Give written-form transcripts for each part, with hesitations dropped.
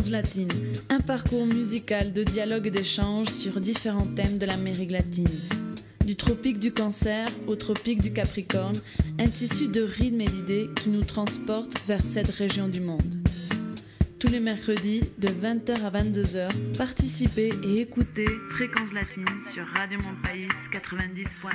Fréquence latine, un parcours musical de dialogue et d'échange sur différents thèmes de l'Amérique latine. Du tropique du Cancer au tropique du Capricorne, un tissu de rythmes et d'idées qui nous transporte vers cette région du monde. Tous les mercredis, de 20h à 22h, participez et écoutez Fréquence latine sur Radio Montpaïs 90.1.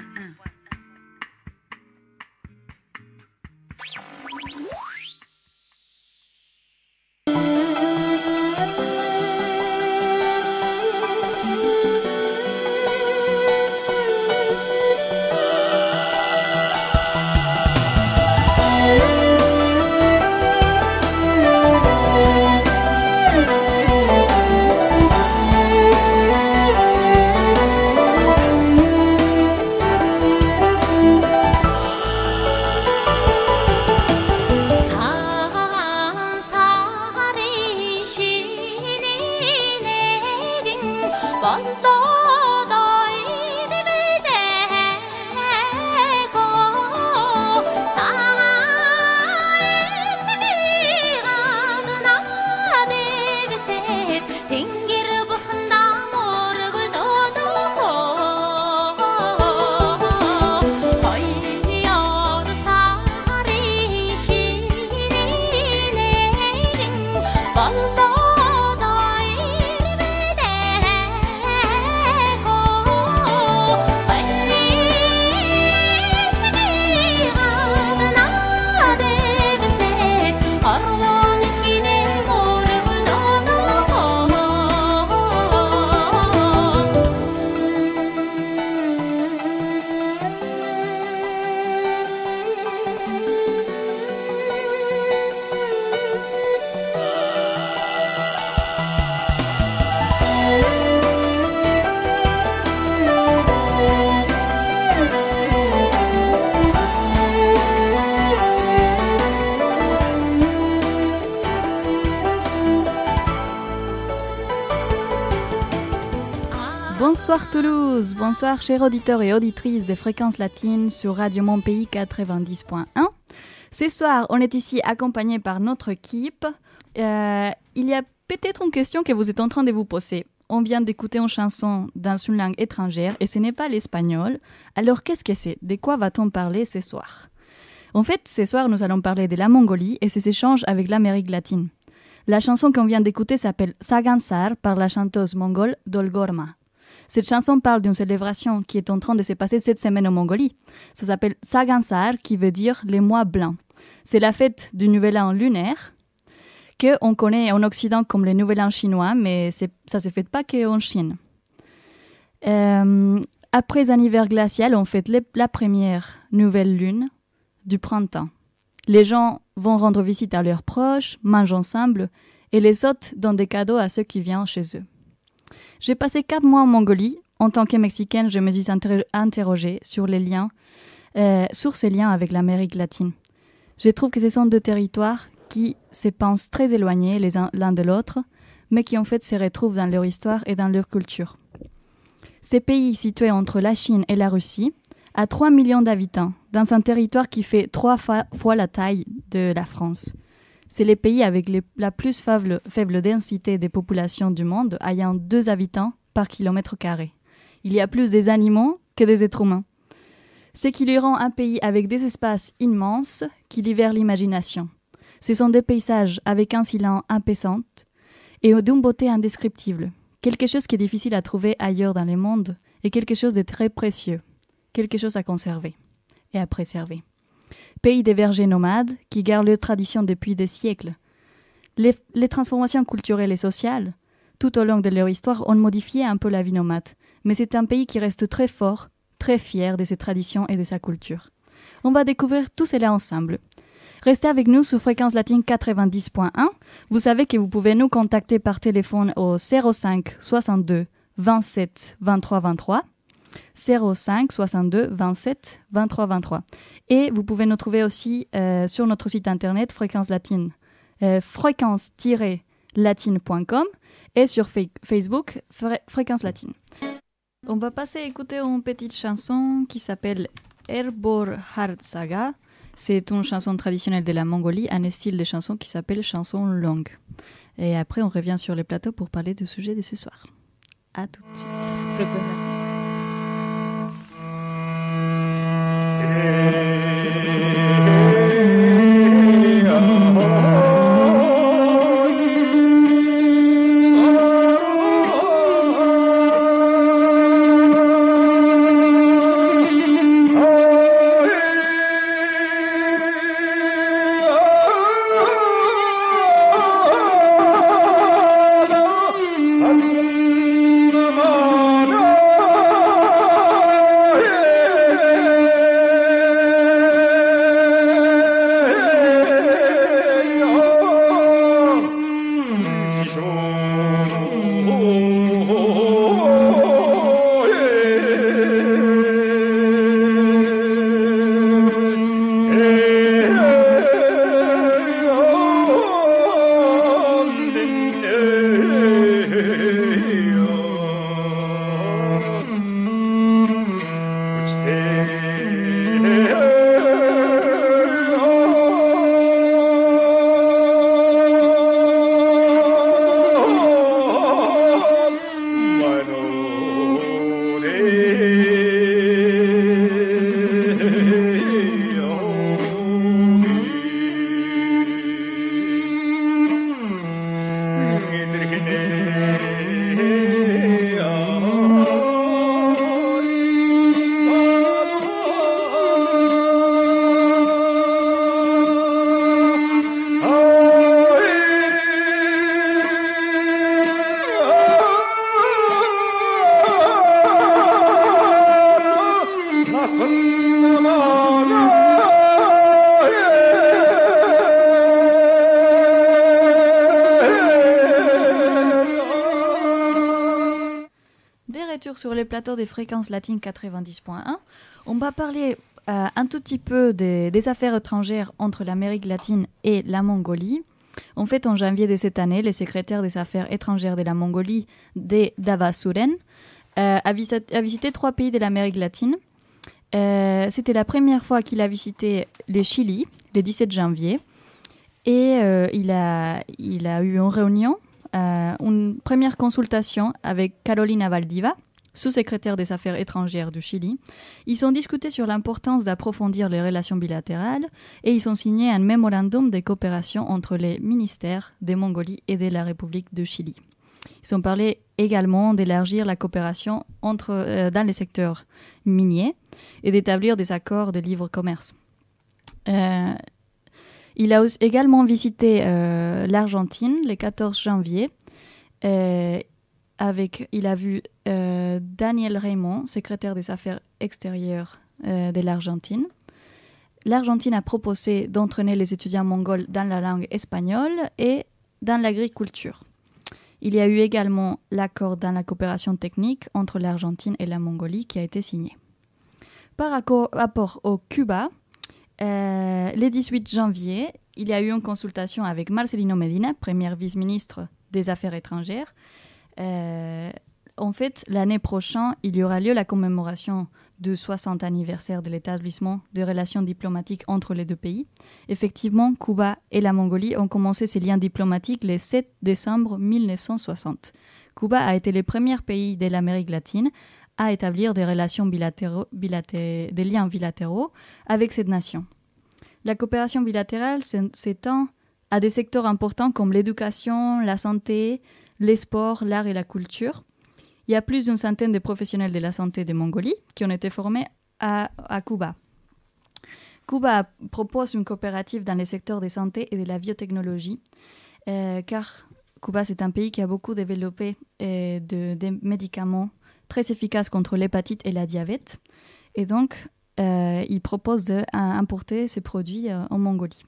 Bonsoir Toulouse, bonsoir chers auditeurs et auditrices des Fréquences latines sur Radio Montpaïs 90.1. Ce soir, on est ici accompagné par notre équipe. Il y a peut-être une question que vous êtes en train de vous poser. On vient d'écouter une chanson dans une langue étrangère et ce n'est pas l'espagnol. Alors qu'est-ce que c'est? De quoi va-t-on parler ce soir? En fait, ce soir, nous allons parler de la Mongolie et ses échanges avec l'Amérique latine. La chanson qu'on vient d'écouter s'appelle Sagansar par la chanteuse mongole Dolgorma. Cette chanson parle d'une célébration qui est en train de se passer cette semaine en Mongolie. Ça s'appelle Sagansar, qui veut dire les mois blancs. C'est la fête du Nouvel An lunaire, qu'on connaît en Occident comme le Nouvel An chinois, mais ça ne se fait pas qu'en Chine. Après un hiver glacial, on fête la première nouvelle lune du printemps. Les gens vont rendre visite à leurs proches, mangent ensemble et les autres donnent des cadeaux à ceux qui viennent chez eux. J'ai passé 4 mois en Mongolie. En tant que Mexicaine, je me suis interrogée sur les liens, sur ces liens avec l'Amérique latine. Je trouve que ce sont deux territoires qui se pensent très éloignés l'un de l'autre, mais qui en fait se retrouvent dans leur histoire et dans leur culture. Ces pays situés entre la Chine et la Russie, à 3 millions d'habitants, dans un territoire qui fait 3 fois la taille de la France. C'est les pays avec la plus faible densité des populations du monde, ayant 2 habitants par kilomètre carré. Il y a plus des animaux que des êtres humains. Ce qui lui rend un pays avec des espaces immenses qui libèrent l'imagination. Ce sont des paysages avec un silence apaisant et d'une beauté indescriptible. Quelque chose qui est difficile à trouver ailleurs dans le monde et quelque chose de très précieux. Quelque chose à conserver et à préserver. Pays des bergers nomades qui gardent leurs traditions depuis des siècles. Les transformations culturelles et sociales, tout au long de leur histoire, ont modifié un peu la vie nomade. Mais c'est un pays qui reste très fort, très fier de ses traditions et de sa culture. On va découvrir tout cela ensemble. Restez avec nous sur Fréquence latine 90.1. Vous savez que vous pouvez nous contacter par téléphone au 05 62 27 23 23. 05 62 27 23 23. Et vous pouvez nous trouver aussi sur notre site internet fréquence latine, fréquence-latine.com et sur Facebook Fréquence latine. On va passer à écouter une petite chanson qui s'appelle Erbor Hard Saga C'est une chanson traditionnelle de la Mongolie, un style de chanson qui s'appelle chanson longue. Et après, on revient sur les plateaux pour parler du sujet de ce soir. À tout de suite. Sur les plateaux des fréquences latines 90.1, on va parler un tout petit peu des affaires étrangères entre l'Amérique latine et la Mongolie. En fait, en janvier de cette année, le secrétaire des affaires étrangères de la Mongolie, Dava Suren, a visité 3 pays de l'Amérique latine. C'était la première fois qu'il a visité le Chili, le 17 janvier, et il a eu une réunion, une première consultation avec Carolina Valdiva, sous-secrétaire des Affaires étrangères du Chili. Ils ont discuté sur l'importance d'approfondir les relations bilatérales et ils ont signé un mémorandum de coopération entre les ministères de Mongolie et de la République du Chili. Ils ont parlé également d'élargir la coopération dans les secteurs miniers et d'établir des accords de libre commerce. Il a également visité l'Argentine le 14 janvier. Il a vu Daniel Raymond, secrétaire des Affaires extérieures de l'Argentine. L'Argentine a proposé d'entraîner les étudiants mongols dans la langue espagnole et dans l'agriculture. Il y a eu également l'accord dans la coopération technique entre l'Argentine et la Mongolie qui a été signé. Par rapport au Cuba, le 18 janvier, il y a eu une consultation avec Marcelino Medina, premier vice-ministre des Affaires étrangères. En fait, l'année prochaine, il y aura lieu la commémoration du 60 anniversaire de l'établissement des relations diplomatiques entre les deux pays. Effectivement, Cuba et la Mongolie ont commencé ces liens diplomatiques le 7 décembre 1960. Cuba a été le premier pays de l'Amérique latine à établir des relations des liens bilatéraux avec cette nation. La coopération bilatérale s'étend à des secteurs importants comme l'éducation, la santé, les sports, l'art et la culture. Il y a plus d'une centaine de professionnels de la santé de Mongolie qui ont été formés à Cuba. Cuba propose une coopérative dans les secteurs de santé et de la biotechnologie, car Cuba, c'est un pays qui a beaucoup développé des médicaments très efficaces contre l'hépatite et la diabète. Et donc, il propose d'importer ces produits en Mongolie.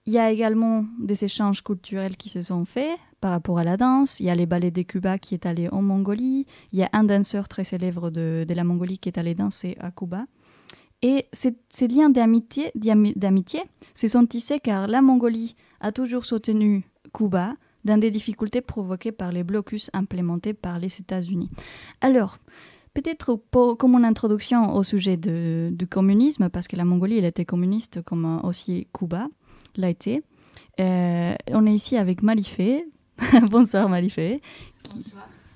Il y a également des échanges culturels qui se sont faits par rapport à la danse. Il y a les ballets de Cuba qui est allé en Mongolie. Il y a un danseur très célèbre de la Mongolie qui est allé danser à Cuba. Et ces liens d'amitié se sont tissés car la Mongolie a toujours soutenu Cuba dans des difficultés provoquées par les blocus implémentés par les États-Unis. Alors, Peut-être comme une introduction au sujet du communisme, parce que la Mongolie, elle était communiste comme aussi Cuba l'a été. On est ici avec Malifé. Bonsoir Malifé.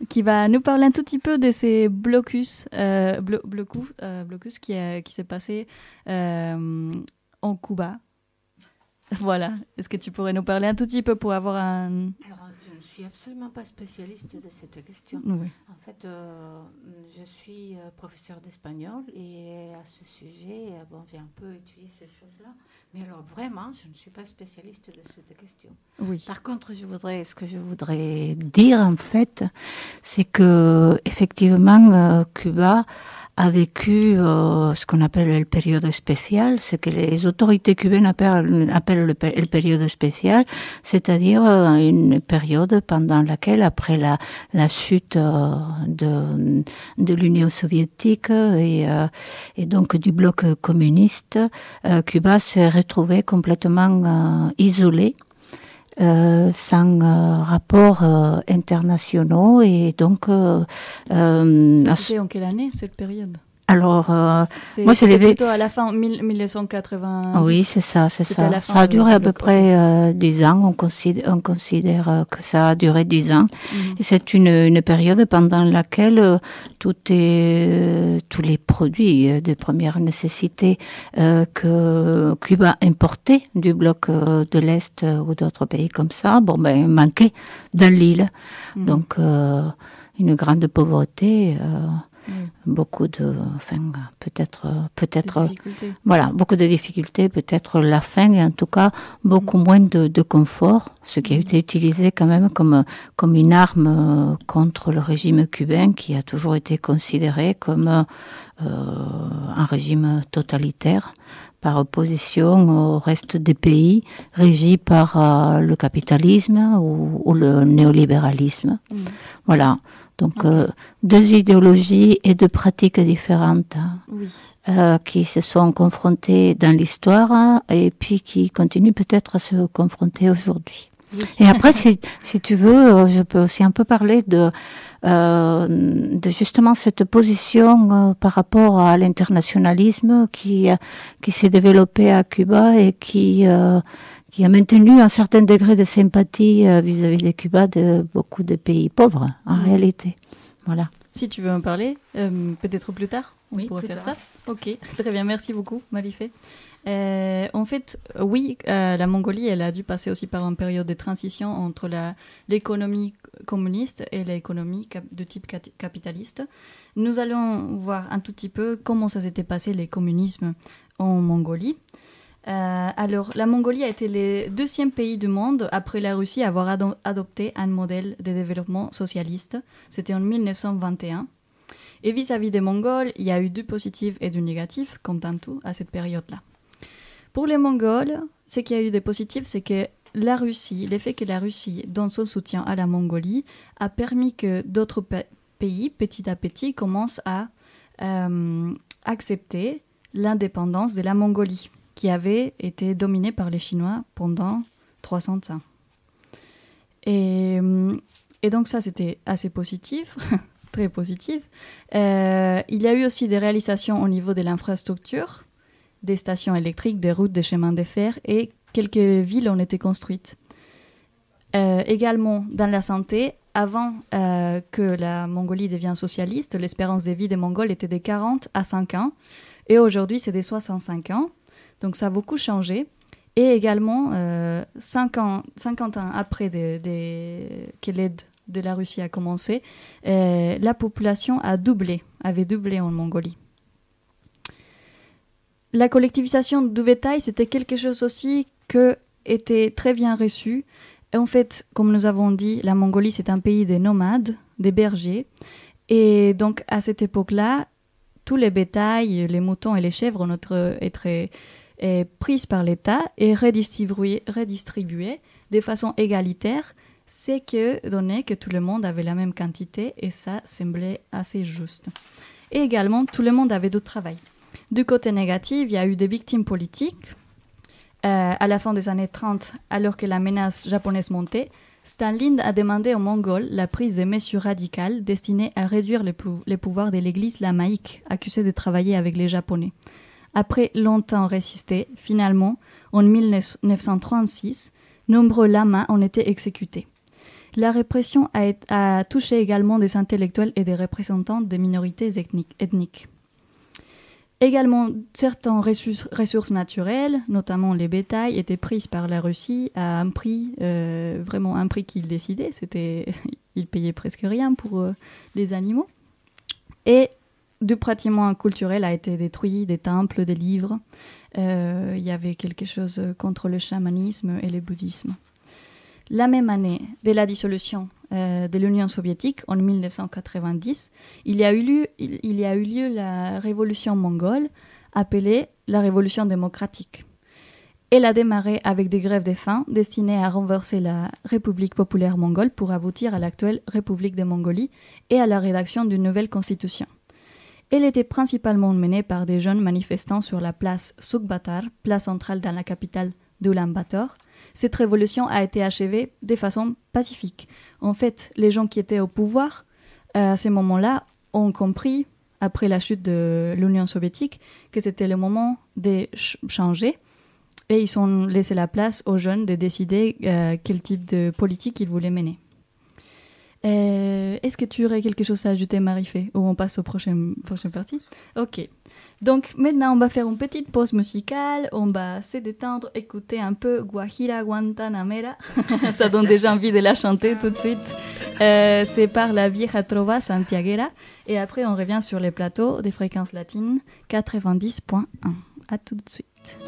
Qui va nous parler un tout petit peu de ces blocus qui s'est passé en Cuba. Voilà. Est-ce que tu pourrais nous parler un tout petit peu pour avoir un... Alors, je ne suis absolument pas spécialiste de cette question. Oui. En fait, je suis professeure d'espagnol et à ce sujet, j'ai un peu étudié ces choses-là. Mais alors, vraiment, je ne suis pas spécialiste de cette question. Oui. Par contre, ce que je voudrais dire, en fait, c'est que effectivement, Cuba a vécu ce qu'on appelle le période spécial, ce que les autorités cubaines appellent le période spécial, c'est-à-dire une période pendant laquelle, après la chute de l'Union soviétique et donc du bloc communiste, Cuba s'est retrouvé complètement isolé. Sans rapports internationaux et donc c'était en quelle année cette période? Alors moi c'était plutôt à la fin 1990. Oui, c'est ça. Ça a duré à peu près 10 ans. On considère que ça a duré 10 ans. Et c'est une période pendant laquelle tous les produits de première nécessité que Cuba importait du bloc de l'Est ou d'autres pays comme ça, manquaient dans l'île. Donc une grande pauvreté. Beaucoup de, peut-être, voilà, beaucoup de difficultés, peut-être la faim et en tout cas beaucoup moins de confort, ce qui a été utilisé quand même comme une arme contre le régime cubain qui a toujours été considéré comme un régime totalitaire par opposition au reste des pays régis par le capitalisme ou le néolibéralisme. Voilà. Donc, deux idéologies et deux pratiques différentes qui se sont confrontées dans l'histoire et puis qui continuent peut-être à se confronter aujourd'hui. Oui. Et après, si tu veux, je peux aussi un peu parler de justement cette position par rapport à l'internationalisme qui s'est développé à Cuba et qui a maintenu un certain degré de sympathie vis-à-vis de Cuba de beaucoup de pays pauvres, en réalité. Voilà. Si tu veux en parler, peut-être plus tard, on pourrait faire ça. Ok, très bien, merci beaucoup, Malifé. En fait, oui, la Mongolie, elle a dû passer aussi par une période de transition entre l'économie communiste et l'économie de type capitaliste. Nous allons voir un tout petit peu comment ça s'était passé, les communismes en Mongolie. Alors, la Mongolie a été le deuxième pays du monde, après la Russie, à avoir adopté un modèle de développement socialiste. C'était en 1921. Et vis-à-vis des Mongols, il y a eu du positif et du négatif, comme dans tout, à cette période-là. Pour les Mongols, ce qu'il y a eu de positif, c'est que l'effet que la Russie donne son soutien à la Mongolie, a permis que d'autres pays, petit à petit, commencent à accepter l'indépendance de la Mongolie, qui avait été dominée par les Chinois pendant 300 ans. Et donc ça, c'était assez positif, très positif. Il y a eu aussi des réalisations au niveau de l'infrastructure, des stations électriques, des routes, des chemins de fer, et quelques villes ont été construites. Également, dans la santé, avant que la Mongolie devienne socialiste, l'espérance de vie des Mongols était de 40 à 5 ans, et aujourd'hui, c'est des 65 ans. Donc ça a beaucoup changé. Et également, 50 ans après que l'aide de la Russie a commencé, la population avait doublé en Mongolie. La collectivisation du bétail, c'était quelque chose aussi qui était très bien reçu. Et en fait, comme nous avons dit, la Mongolie, c'est un pays des nomades, des bergers. Et donc, à cette époque-là, tous les bétails, les moutons et les chèvres étaient prises par l'État et redistribuées de façon égalitaire, ce qui donnait que tout le monde avait la même quantité et ça semblait assez juste. Et également, tout le monde avait du travail. Du côté négatif, il y a eu des victimes politiques. À la fin des années 30, alors que la menace japonaise montait, Staline a demandé aux Mongols la prise de mesures radicales destinées à réduire les pouvoirs de l'Église lamaïque, accusée de travailler avec les Japonais. Après longtemps résisté, finalement, en 1936, nombreux lamas ont été exécutés. La répression a touché également des intellectuels et des représentants des minorités ethniques. Également, certaines ressources naturelles, notamment les bétails, étaient prises par la Russie à un prix, vraiment un prix qu'ils décidaient. Ils payaient presque rien pour les animaux. Et du patrimoine culturel a été détruit, des temples, des livres. Il y avait quelque chose contre le chamanisme et le bouddhisme. La même année de la dissolution de l'Union soviétique, en 1990, il y a eu lieu la révolution mongole, appelée la révolution démocratique. Elle a démarré avec des grèves de faim destinées à renverser la République populaire mongole pour aboutir à l'actuelle République de Mongolie et à la rédaction d'une nouvelle constitution. Elle était principalement menée par des jeunes manifestants sur la place Sukhbatar, place centrale dans la capitale d'Ulaanbaatar. Cette révolution a été achevée de façon pacifique. En fait, les gens qui étaient au pouvoir à ce moment-là ont compris, après la chute de l'Union soviétique, que c'était le moment de changer et ils ont laissé la place aux jeunes de décider quel type de politique ils voulaient mener. Est-ce que tu aurais quelque chose à ajouter, Marie-Fé, ou on passe aux prochaines parties? Ok. Donc maintenant, on va faire une petite pause musicale. On va se détendre, écouter un peu Guajira Guantanamera. Ça donne déjà envie de la chanter tout de suite. C'est par la Vieja Trova Santiaguera. Et après, on revient sur les plateaux des fréquences latines 90.1. À tout de suite.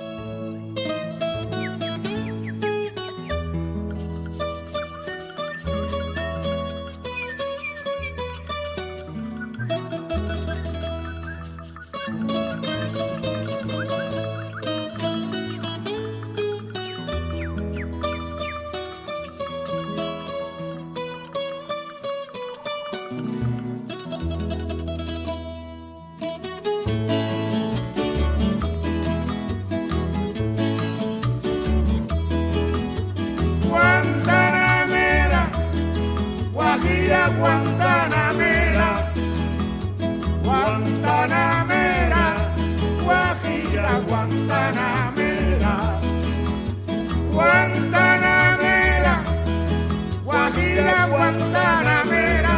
Guantanamera, Guantanamera, Guajira Guantanamera, Guantanamera, Guajira Guantanamera,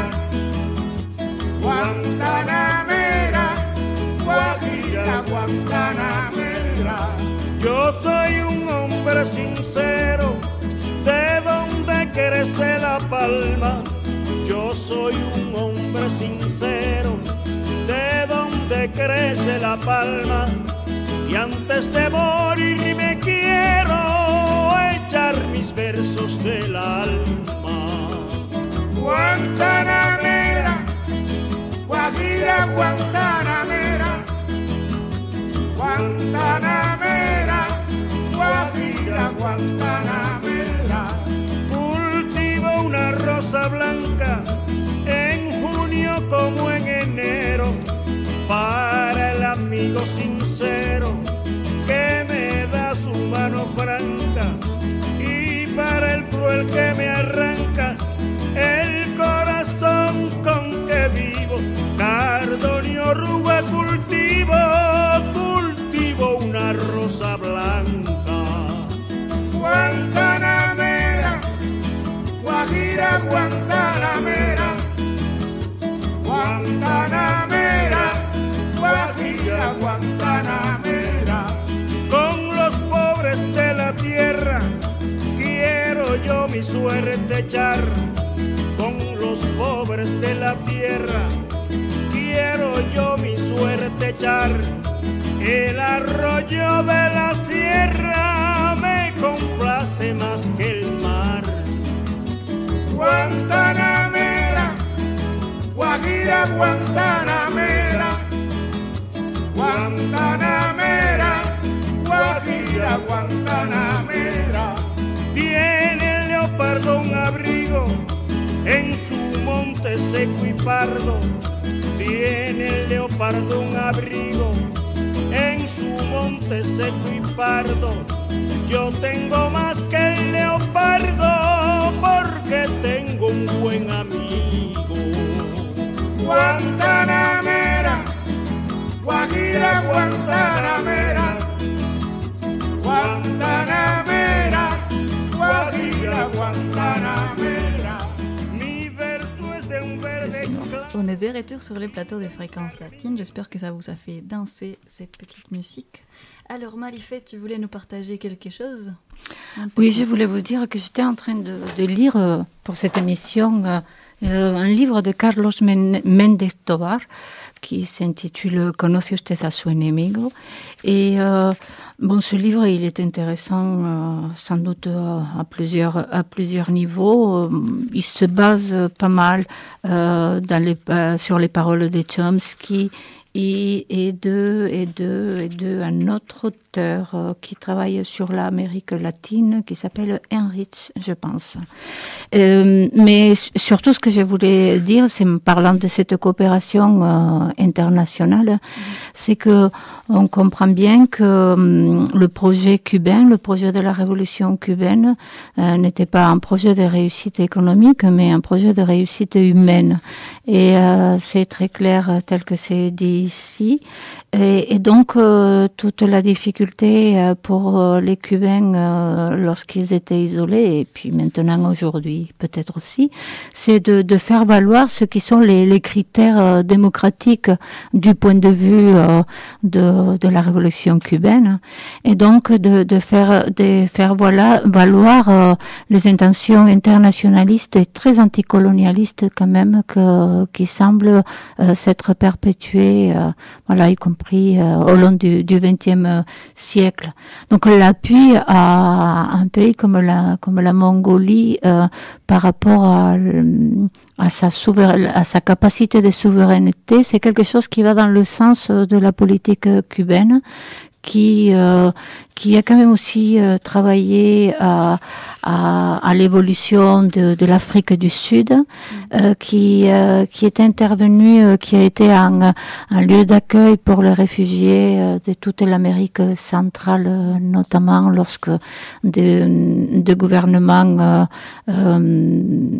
Guantanamera, Guajira Guantanamera. Yo soy un hombre sincero, de donde crece la palma. Yo soy un hombre sincero, de donde crece la palma, y antes de morir me quiero echar mis versos del alma. Guantanamera, Guajira Guantanamera, Guantanamera, Guajira Guantanamera. Cultivo una rosa blanca en junio como en enero, para el amigo sincero que me da su mano franca, y para el cruel que me arranca el corazón con que vivo. Cardonio Rúa cultivo una rosa blanca. Guantanamera, Guajira Guantanamera, Guantanamera, Guajira Guantanamera. Con los pobres de la tierra quiero yo mi suerte echar. Con los pobres de la tierra quiero yo mi suerte echar. El arroyo de la sierra me complace más que el mar. Guantanamera, Guajira Guantanamera, Guantanamera, Guajira Guantanamera. Tiene el leopardo un abrigo en su monte seco y pardo. Tiene el leopardo un abrigo en su monte seco y pardo. Yo tengo más que el leopardo porque tengo un buen amigo. Guantanamera, Guajira Guantanamera, Guantanamera, Guajira Guantanamera. Mi verso es de un verde claro. On est de retour sur les plateaux des fréquences latines. J'espère que ça vous a fait danser cette petite musique. Alors Malifet, tu voulais nous partager quelque chose? Oui, je voulais vous dire que j'étais en train de lire pour cette émission un livre de Carlos Méndez Tovar qui s'intitule Conoce usted a su enemigo. Et bon, ce livre, il est intéressant sans doute à plusieurs niveaux. Il se base pas mal sur les paroles de Chomsky et de un autre auteur qui travaille sur l'Amérique latine, qui s'appelle Heinrich, je pense. Mais surtout, ce que je voulais dire, c'est parlant de cette coopération internationale, c'est que on comprend bien que le projet cubain, le projet de la révolution cubaine, n'était pas un projet de réussite économique, mais un projet de réussite humaine. Et c'est très clair tel que c'est dit ici. Et donc, toute la difficulté pour les Cubains lorsqu'ils étaient isolés, et puis maintenant aujourd'hui peut-être aussi, c'est de faire valoir ce qui sont les critères démocratiques du point de vue de la révolution cubaine, et donc de faire valoir les intentions internationalistes et très anticolonialistes quand même qui semblent s'être perpétuées, voilà, y compris au long du XXe siècle. Donc l'appui à un pays comme la Mongolie par rapport à sa capacité de souveraineté, c'est quelque chose qui va dans le sens de la politique cubaine, qui a quand même aussi travaillé à l'évolution de l'Afrique du Sud, qui est intervenu, qui a été un lieu d'accueil pour les réfugiés de toute l'Amérique centrale, notamment lorsque des gouvernements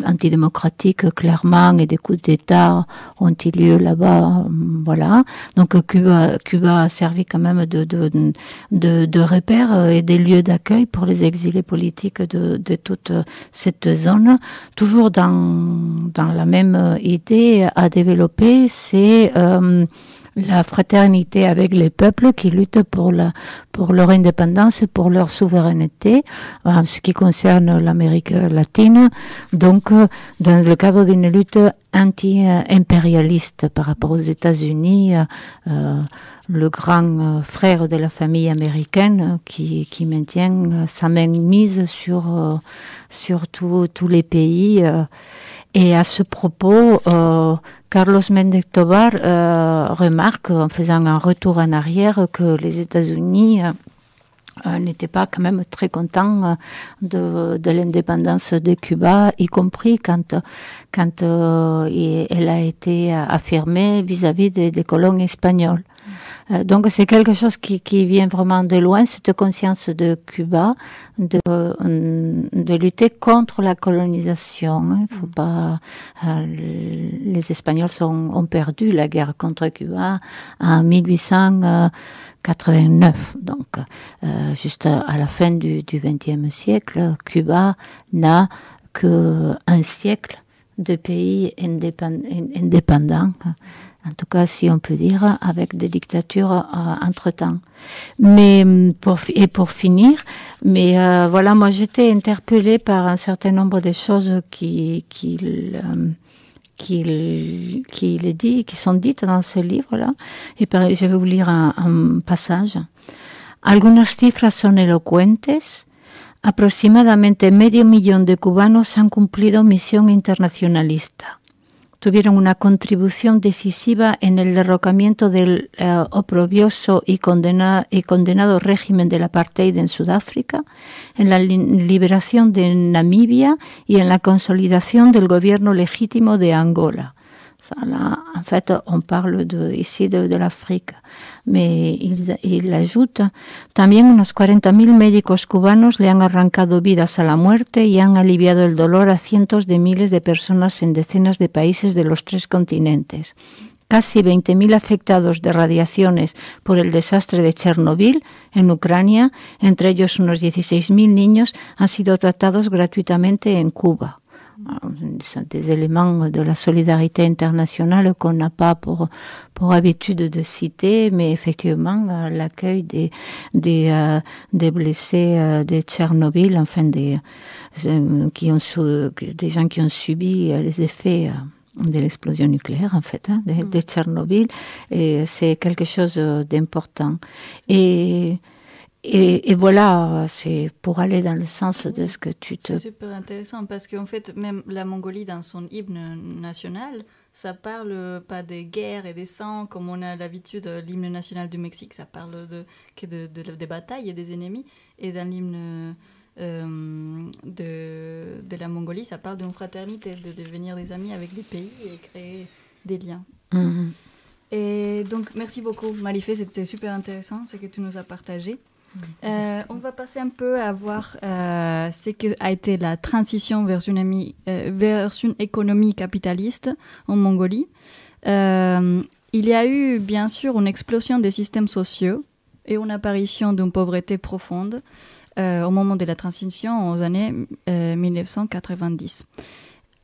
antidémocratiques, clairement, et des coups d'État ont eu lieu là-bas. Voilà. Donc Cuba a servi quand même de repère et des lieux d'accueil pour les exilés politiques de toute cette zone. Toujours dans la même idée à développer, c'est la fraternité avec les peuples qui luttent pour leur indépendance, pour leur souveraineté, en ce qui concerne l'Amérique latine. Donc, dans le cadre d'une lutte anti-impérialiste par rapport aux États-Unis, le grand frère de la famille américaine qui maintient sa main mise sur tous les pays. Et à ce propos, Carlos Méndez Tovar remarque, en faisant un retour en arrière, que les États-Unis n'étaient pas quand même très contents de l'indépendance de Cuba, y compris quand elle a été affirmée vis-à-vis des colons espagnols. Donc c'est quelque chose qui vient vraiment de loin, cette conscience de Cuba de lutter contre la colonisation. Il faut pas, les Espagnols ont perdu la guerre contre Cuba en 1889. Donc juste à la fin du XXe siècle, Cuba n'a qu'un siècle de pays indépendants. En tout cas, si on peut dire, avec des dictatures entre-temps. Mais pour finir, voilà, moi j'étais interpellée par un certain nombre de choses qui sont dites dans ce livre-là. Et je vais vous lire un passage. Algunas cifras son elocuentes. Aproximadamente 500,000 de cubanos han cumplido misión internacionalista. Tuvieron una contribución decisiva en el derrocamiento del oprobioso y condenado régimen del apartheid en Sudáfrica, en la liberación de Namibia y en la consolidación del gobierno legítimo de Angola. Ça, là, en fait, on parle ici de l'Afrique, mais il ajoute, también unos 40.000 médicos cubanos le han arrancado vidas a la muerte y han aliviado el dolor a cientos de miles de personas en decenas de países de los 3 continentes. Casi 20.000 afectados de radiaciones por el desastre de Chernobyl en Ucrania, entre ellos unos 16.000 niños, han sido tratados gratuitamente en Cuba. Ce sont des éléments de la solidarité internationale qu'on n'a pas pour habitude de citer, mais effectivement l'accueil des blessés de Tchernobyl, enfin des gens qui ont subi les effets de l'explosion nucléaire, en fait, de Tchernobyl, et c'est quelque chose d'important. Et voilà, c'est pour aller dans le sens de ce que tu te... C'est super intéressant parce qu'en fait, même la Mongolie, dans son hymne national, ça parle pas des guerres et des sangs comme on a l'habitude. L'hymne national du Mexique, ça parle des batailles et des ennemis. Et dans l'hymne de la Mongolie, ça parle d'une fraternité, de devenir des amis avec les pays et créer des liens. Mm-hmm. Et donc, merci beaucoup, Marie-Fé, c'était super intéressant ce que tu nous as partagé. On va passer un peu à voir ce qu'a été la transition vers une économie capitaliste en Mongolie. Il y a eu bien sûr une explosion des systèmes sociaux et une apparition d'une pauvreté profonde au moment de la transition aux années 1990.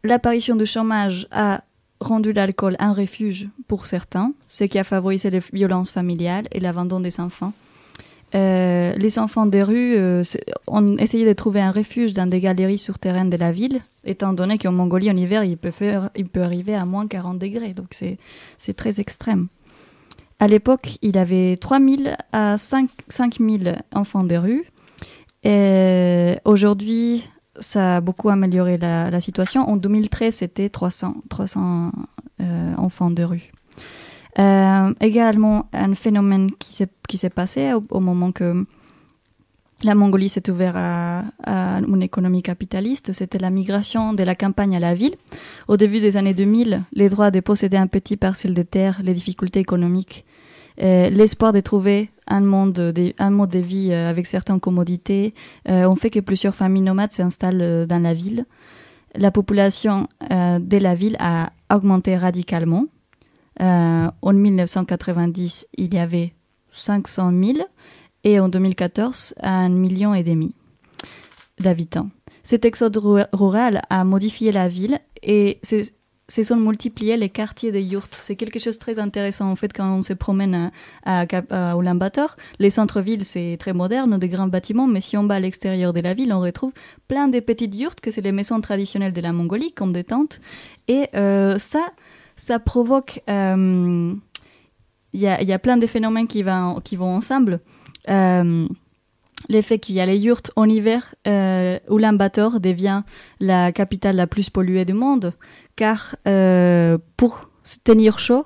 L'apparition du chômage a rendu l'alcool un refuge pour certains, ce qui a favorisé les violences familiales et l'abandon des enfants. Les enfants des rues ont essayé de trouver un refuge dans des galeries souterraines de la ville, étant donné qu'en Mongolie, en hiver, il peut arriver à moins 40 degrés, donc c'est très extrême. À l'époque, il y avait 3 000 à 5 000 enfants des rues. Et aujourd'hui, ça a beaucoup amélioré la situation. En 2013, c'était 300 enfants de rue. Également, un phénomène qui s'est passé au moment que la Mongolie s'est ouverte à une économie capitaliste, c'était la migration de la campagne à la ville. Au début des années 2000, les droits de posséder un petit parcelle de terre, les difficultés économiques, l'espoir de trouver un mode de vie avec certaines commodités ont fait que plusieurs familles nomades s'installent dans la ville. La population de la ville a augmenté radicalement. En 1990, il y avait 500 000 et en 2014, 1,5 million d'habitants. Cet exode rural a modifié la ville et se sont multipliés les quartiers de yurts. C'est quelque chose de très intéressant en fait quand on se promène à Ulaanbaatar. Les centres-villes, c'est très moderne, de grands bâtiments, mais si on va à l'extérieur de la ville, on retrouve plein de petites yurts, que c'est les maisons traditionnelles de la Mongolie, comme des tentes. Et ça provoque... Il y a plein de phénomènes qui vont ensemble. L'effet qu'il y a les yurts en hiver, Ulaanbaatar devient la capitale la plus polluée du monde, car pour se tenir chaud,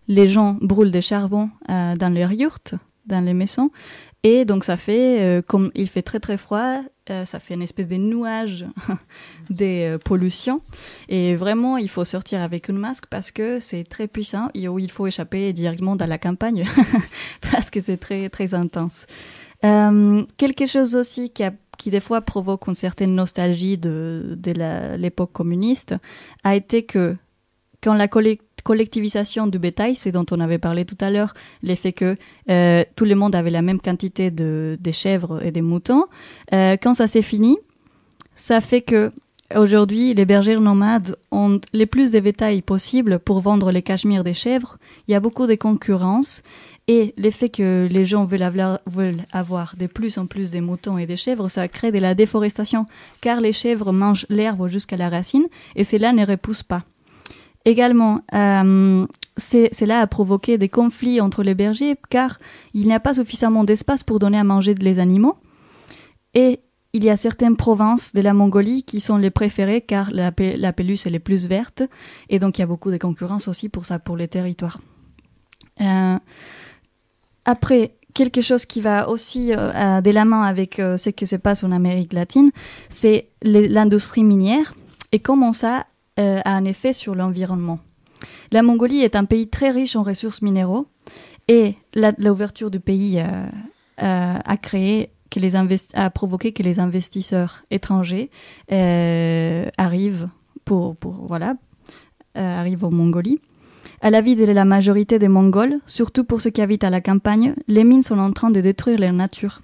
les gens brûlent des charbons dans leurs yurts, dans les maisons, et donc ça fait, comme il fait très très froid, ça fait une espèce de nuage de pollution, et vraiment il faut sortir avec un masque parce que c'est très puissant, et où il faut échapper directement dans la campagne, parce que c'est très très intense. Quelque chose aussi qui des fois provoque une certaine nostalgie de l'époque communiste a été que quand la collectivisation du bétail, c'est dont on avait parlé tout à l'heure, l'effet que tout le monde avait la même quantité de chèvres et de moutons, quand ça s'est fini, ça fait que aujourd'hui, les bergers nomades ont les plus de bétail possible pour vendre les cachemires des chèvres. Il y a beaucoup de concurrence. Et l'effet que les gens veulent avoir de plus en plus des moutons et des chèvres, ça crée de la déforestation, car les chèvres mangent l'herbe jusqu'à la racine, et cela ne repousse pas. Également, cela a provoqué des conflits entre les bergers, car il n'y a pas suffisamment d'espace pour donner à manger les animaux. Et il y a certaines provinces de la Mongolie qui sont les préférées, car la pelouse est plus verte, et donc il y a beaucoup de concurrence aussi pour ça, pour les territoires. Après, quelque chose qui va aussi de la main avec ce qui se passe en Amérique latine, c'est l'industrie minière et comment ça a un effet sur l'environnement. La Mongolie est un pays très riche en ressources minéraux et l'ouverture du pays a provoqué que les investisseurs étrangers arrivent arrivent en Mongolie. À l'avis de la majorité des Mongols, surtout pour ceux qui habitent à la campagne, les mines sont en train de détruire la nature.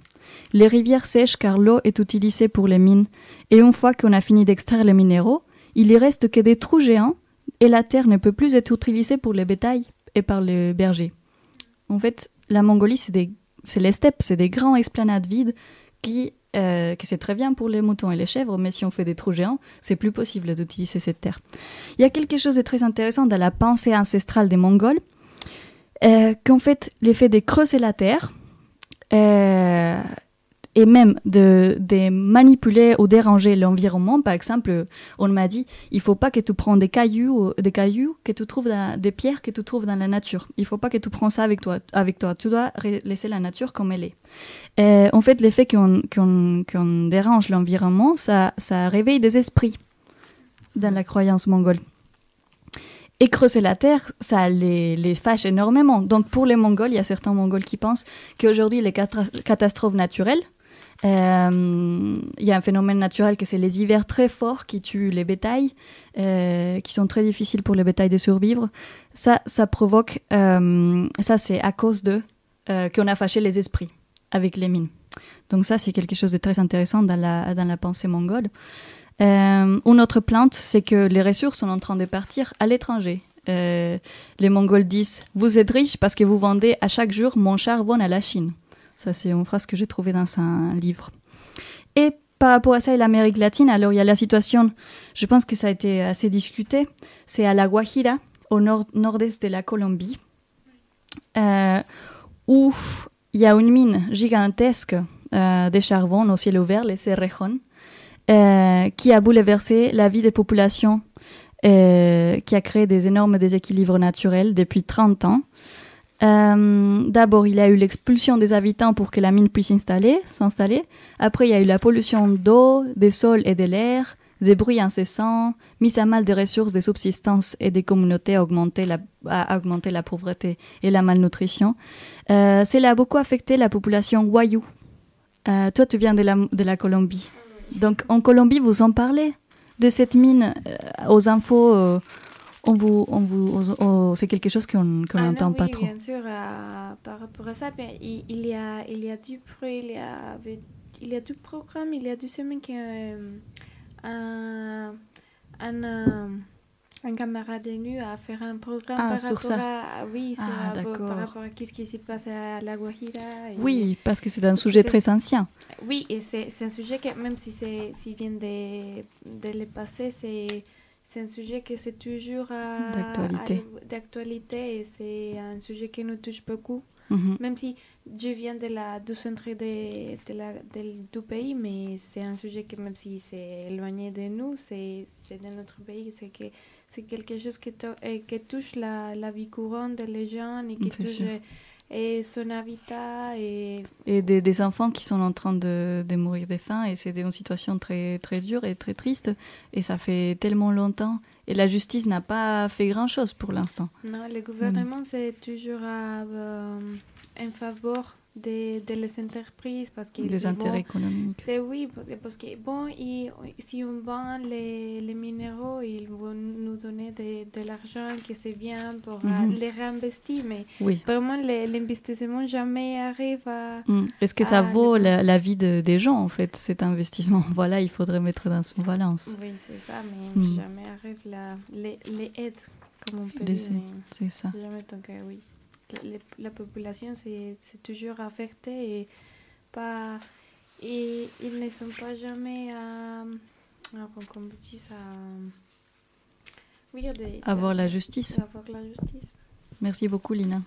Les rivières sèchent car l'eau est utilisée pour les mines. Et une fois qu'on a fini d'extraire les minéraux, il y reste que des trous géants et la terre ne peut plus être utilisée pour les bétails et par les bergers. En fait, la Mongolie, c'est les steppes, c'est des grands esplanades vides que c'est très bien pour les moutons et les chèvres, mais si on fait des trous géants, c'est plus possible d'utiliser cette terre. Il y a quelque chose de très intéressant dans la pensée ancestrale des Mongols, qu'en fait, l'effet de creuser la terre et même de manipuler ou déranger l'environnement. Par exemple, on m'a dit, il faut pas que tu prennes des cailloux que tu trouves des pierres que tu trouves dans la nature. Il faut pas que tu prennes ça avec toi. Tu dois laisser la nature comme elle est. En fait, l'effet qu'on dérange l'environnement, ça réveille des esprits dans la croyance mongole. Et creuser la terre, ça les fâche énormément. Donc pour les Mongols, il y a certains Mongols qui pensent qu'aujourd'hui, les catastrophes naturelles, il y a un phénomène naturel que c'est les hivers très forts qui tuent les bétails, qui sont très difficiles pour les bétails de survivre. Ça provoque, ça c'est à cause qu'on a fâché les esprits avec les mines. Donc ça c'est quelque chose de très intéressant dans la pensée mongole. Une autre plainte, c'est que les ressources sont en train de partir à l'étranger. Les Mongols disent « Vous êtes riches parce que vous vendez à chaque jour mon charbon à la Chine ». Ça, c'est une phrase que j'ai trouvée dans un livre. Et par rapport à ça et l'Amérique latine, alors il y a la situation, je pense que ça a été assez discuté, c'est à la Guajira, au nord-est de la Colombie, où il y a une mine gigantesque de charbon au ciel ouvert, les Cerrejón, qui a bouleversé la vie des populations, qui a créé des énormes déséquilibres naturels depuis 30 ans. D'abord, il y a eu l'expulsion des habitants pour que la mine puisse s'installer. Après, il y a eu la pollution d'eau, des sols et de l'air, des bruits incessants, mise à mal des ressources de subsistance et des communautés a augmenté la pauvreté et la malnutrition. Cela a beaucoup affecté la population Wayuu. Toi, tu viens de la Colombie. Donc, en Colombie, vous en parlez de cette mine aux infos c'est quelque chose qu'on n'entend pas trop. Oui, bien sûr. Par rapport à ça, il y a du programme, il y a 2 semaines qu'un camarade est venu à faire un programme par rapport par rapport à ce qui s'est passé à la Guajira. Oui, parce que c'est un sujet très ancien. Oui, et c'est un sujet que même si vient de le passé, c'est un sujet qui c'est toujours d'actualité et c'est un sujet qui nous touche beaucoup. Mm-hmm. Même si je viens du centre du pays, mais c'est un sujet que même si c'est éloigné de nous, c'est de notre pays, c'est quelque chose qui touche la vie courante des gens et qui touche et son habitat. Et des enfants qui sont en train de mourir de faim et c'est une situation très, très dure et très triste et ça fait tellement longtemps et la justice n'a pas fait grand-chose pour l'instant. Non, le gouvernement c'est toujours en faveur de les entreprises parce que des intérêts économiques. C'est oui parce que si on vend les minéraux ils vont nous donner de l'argent que c'est bien pour les réinvestir mais vraiment l'investissement jamais arrive à est-ce que ça vaut la vie des gens en fait cet investissement? Voilà, il faudrait mettre dans son balance. Oui, c'est ça, mais jamais arrive les aides comme on peut dire. C'est ça. Jamais, donc oui. La population c'est toujours affectée et ils ne sont pas jamais avoir la justice. Merci beaucoup Lina.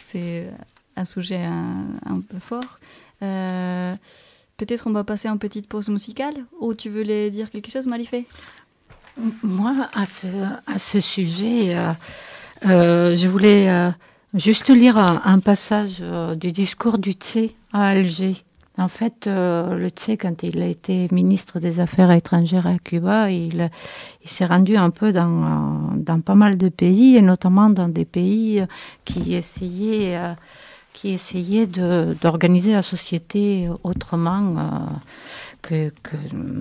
C'est un sujet un peu fort. Peut-être on va passer en petite pause musicale ou tu voulais dire quelque chose Malifé? Moi à ce sujet je voulais juste lire un passage du discours du Tché à Alger En fait, le Tché, quand il a été ministre des Affaires étrangères à Cuba, il s'est rendu un peu dans pas mal de pays, et notamment dans des pays qui essayaient d'organiser la société autrement que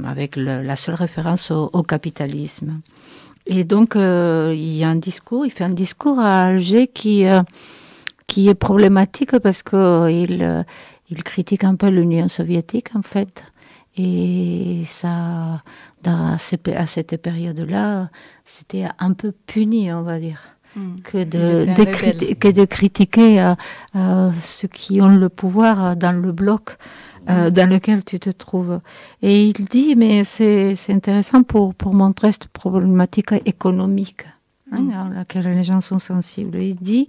avec la seule référence au capitalisme. Et donc, il fait un discours à Alger qui est problématique parce que il critique un peu l'Union soviétique, en fait. Et ça, à cette période-là, c'était un peu puni, on va dire, que de critiquer ceux qui ont le pouvoir dans le bloc dans lequel tu te trouves. Et il dit, mais c'est intéressant pour montrer cette problématique économique à laquelle les gens sont sensibles. Il dit,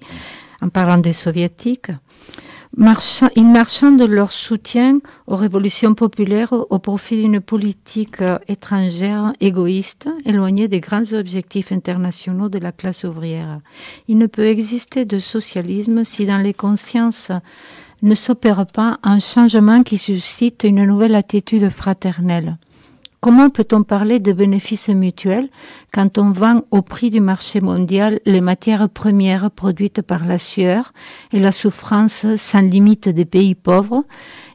en parlant des soviétiques, ils marchandent leur soutien aux révolutions populaires au profit d'une politique étrangère égoïste, éloignée des grands objectifs internationaux de la classe ouvrière. Il ne peut exister de socialisme si dans les consciences ne s'opère pas un changement qui suscite une nouvelle attitude fraternelle. Comment peut-on parler de bénéfices mutuels quand on vend au prix du marché mondial les matières premières produites par la sueur et la souffrance sans limite des pays pauvres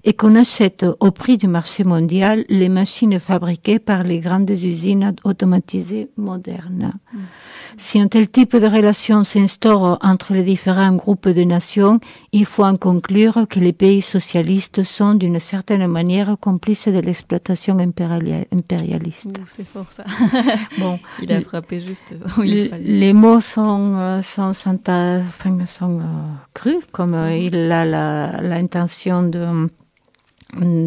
et qu'on achète au prix du marché mondial les machines fabriquées par les grandes usines automatisées modernes? Si un tel type de relation s'instaure entre les différents groupes de nations, il faut en conclure que les pays socialistes sont d'une certaine manière complices de l'exploitation impérialiste. C'est fort ça. Bon, il a frappé juste où il fallait. Les mots sont crus, comme il a l'intention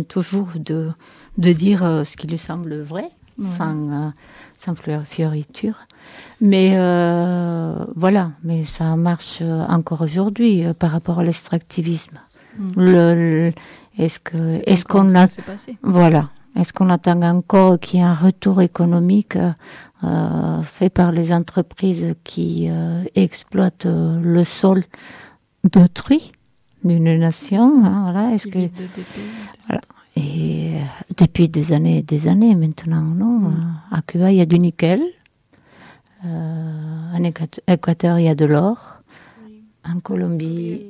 toujours de dire ce qui lui semble vrai, sans fioriture. Mais voilà, mais ça marche encore aujourd'hui par rapport à l'extractivisme. Est-ce qu'on attend encore qu'il y ait un retour économique fait par les entreprises qui exploitent le sol d'autrui, d'une nation, voilà, est-ce que voilà. Et depuis des années maintenant, non. À Cuba, il y a du nickel. En Équateur, il y a de l'or. Oui. En Colombie,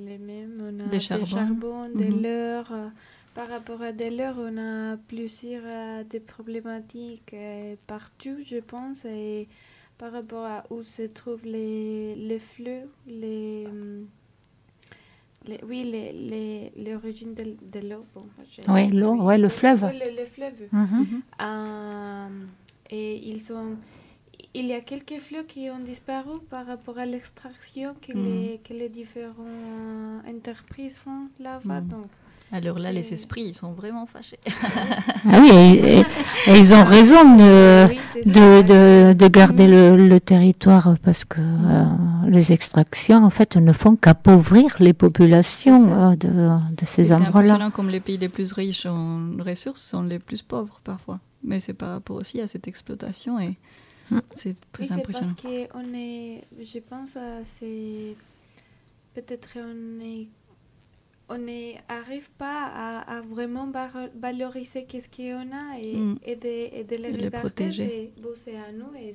on a des charbons, de l'or. Par rapport à de l'or, on a plusieurs des problématiques partout, je pense. Et par rapport à où se trouvent les fleuves, l'origine de l'eau. Bon, oui, l'eau, ouais, le fleuve. Oui, le fleuve. Et il y a quelques fleuves qui ont disparu par rapport à l'extraction que les différentes entreprises font là-bas. Donc, alors là, les esprits, ils sont vraiment fâchés. Oui, et ils ont raison de garder le territoire parce que les extractions, en fait, ne font qu'appauvrir les populations de ces endroits-là. C'est impressionnant comme les pays les plus riches en ressources sont les plus pauvres parfois. Mais c'est par rapport aussi à cette exploitation et c'est très impressionnant. C'est parce qu'on est, je pense, c'est peut-être on n'arrive pas à vraiment valoriser qu'est-ce qu'on a et de les protéger. C'est à nous et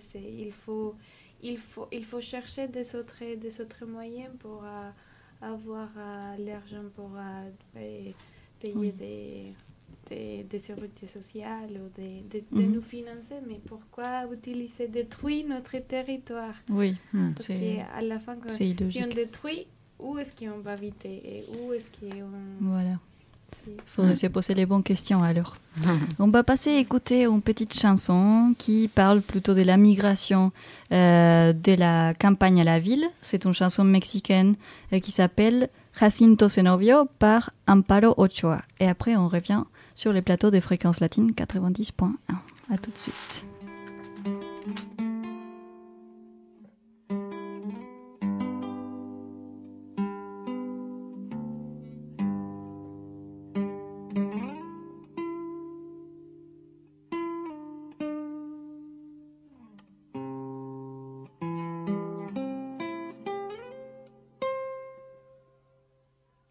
il faut chercher des autres moyens pour avoir l'argent pour payer des sécurités sociales ou de nous financer. Mais pourquoi détruire notre territoire? Oui, parce qu'à la fin, si on détruit, où est-ce qu'on va habiter et où est-ce qu'on... Voilà. Il faudrait se poser les bonnes questions alors. On va passer à écouter une petite chanson qui parle plutôt de la migration de la campagne à la ville. C'est une chanson mexicaine qui s'appelle Jacinto Zenobio par Amparo Ochoa. Et après, on revient sur les plateaux de Fréquence Latine 90.1. À tout de suite.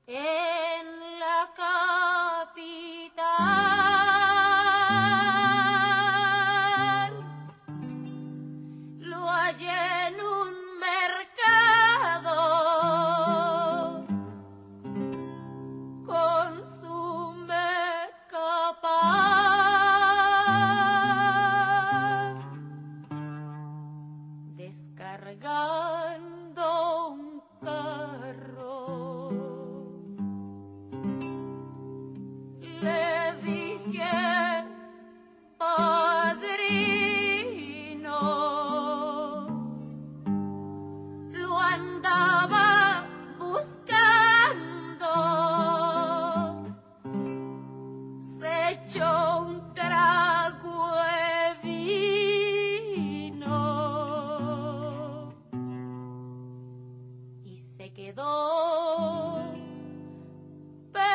En la capital se quedó pensando.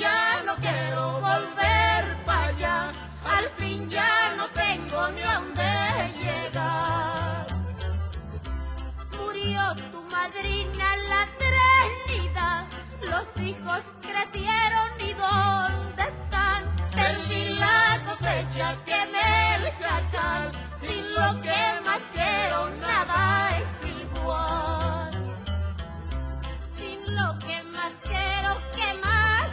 Ya no quiero volver para allá, al fin ya no tengo ni a dónde llegar. Murió tu madrina la Trinidad, los hijos crecieron y ¿dónde están? Perdí la cosecha que en el jacal, sin lo que más quiero nada es igual. Sin lo que más quiero, que más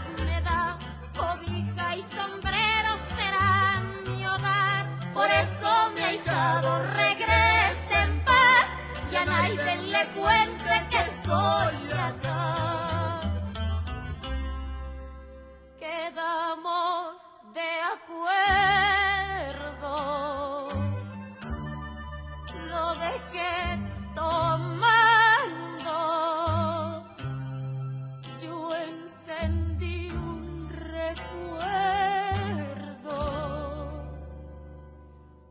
cobija y sombrero serán mi hogar. Por eso mi ahijado regrese en paz y a nadie le cuente que estoy acá. Quedamos de acuerdo, lo dejé tomando, yo encendí recuerdo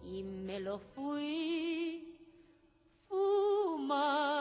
y me lo fui fumando.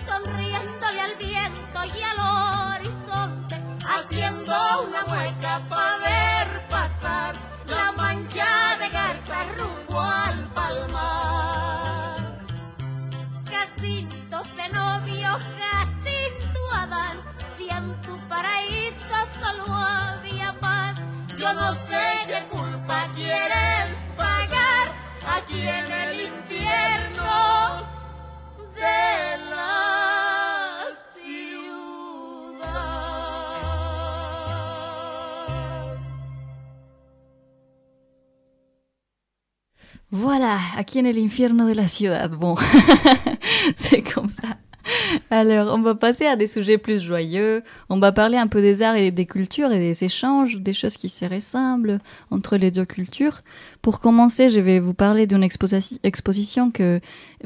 Sonriéndole al viento y al horizonte, haciendo una mueca para ver pasar la mancha de garza rumbo al palmar. Jacinto Zenobio, Jacinto Adán, si en tu paraíso solo había paz, yo no sé qué culpa quieres pagar aquí en el infierno de la ciudad. Voilà, aquí en el infierno de la ciudad. Bon, c'est comme ça. Alors, on va passer à des sujets plus joyeux. On va parler un peu des arts et des cultures et des échanges, des choses qui se ressemblent entre les deux cultures. Pour commencer, je vais vous parler d'une exposition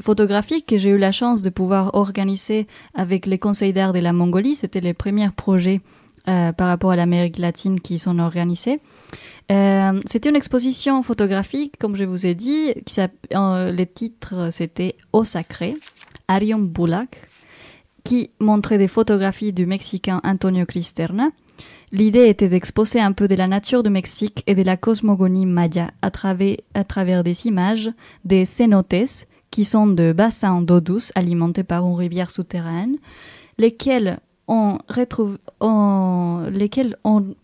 photographique que j'ai eu la chance de pouvoir organiser avec les conseils d'art de la Mongolie. C'était les premiers projets par rapport à l'Amérique latine qui sont organisés. C'était une exposition photographique, comme je vous ai dit, les titres c'était Au Sacré, Arion Bulak, qui montrait des photographies du Mexicain Antonio Cristerna. L'idée était d'exposer un peu de la nature du Mexique et de la cosmogonie maya à travers des images des cenotes, qui sont de bassins d'eau douce alimentés par une rivière souterraine, lesquels on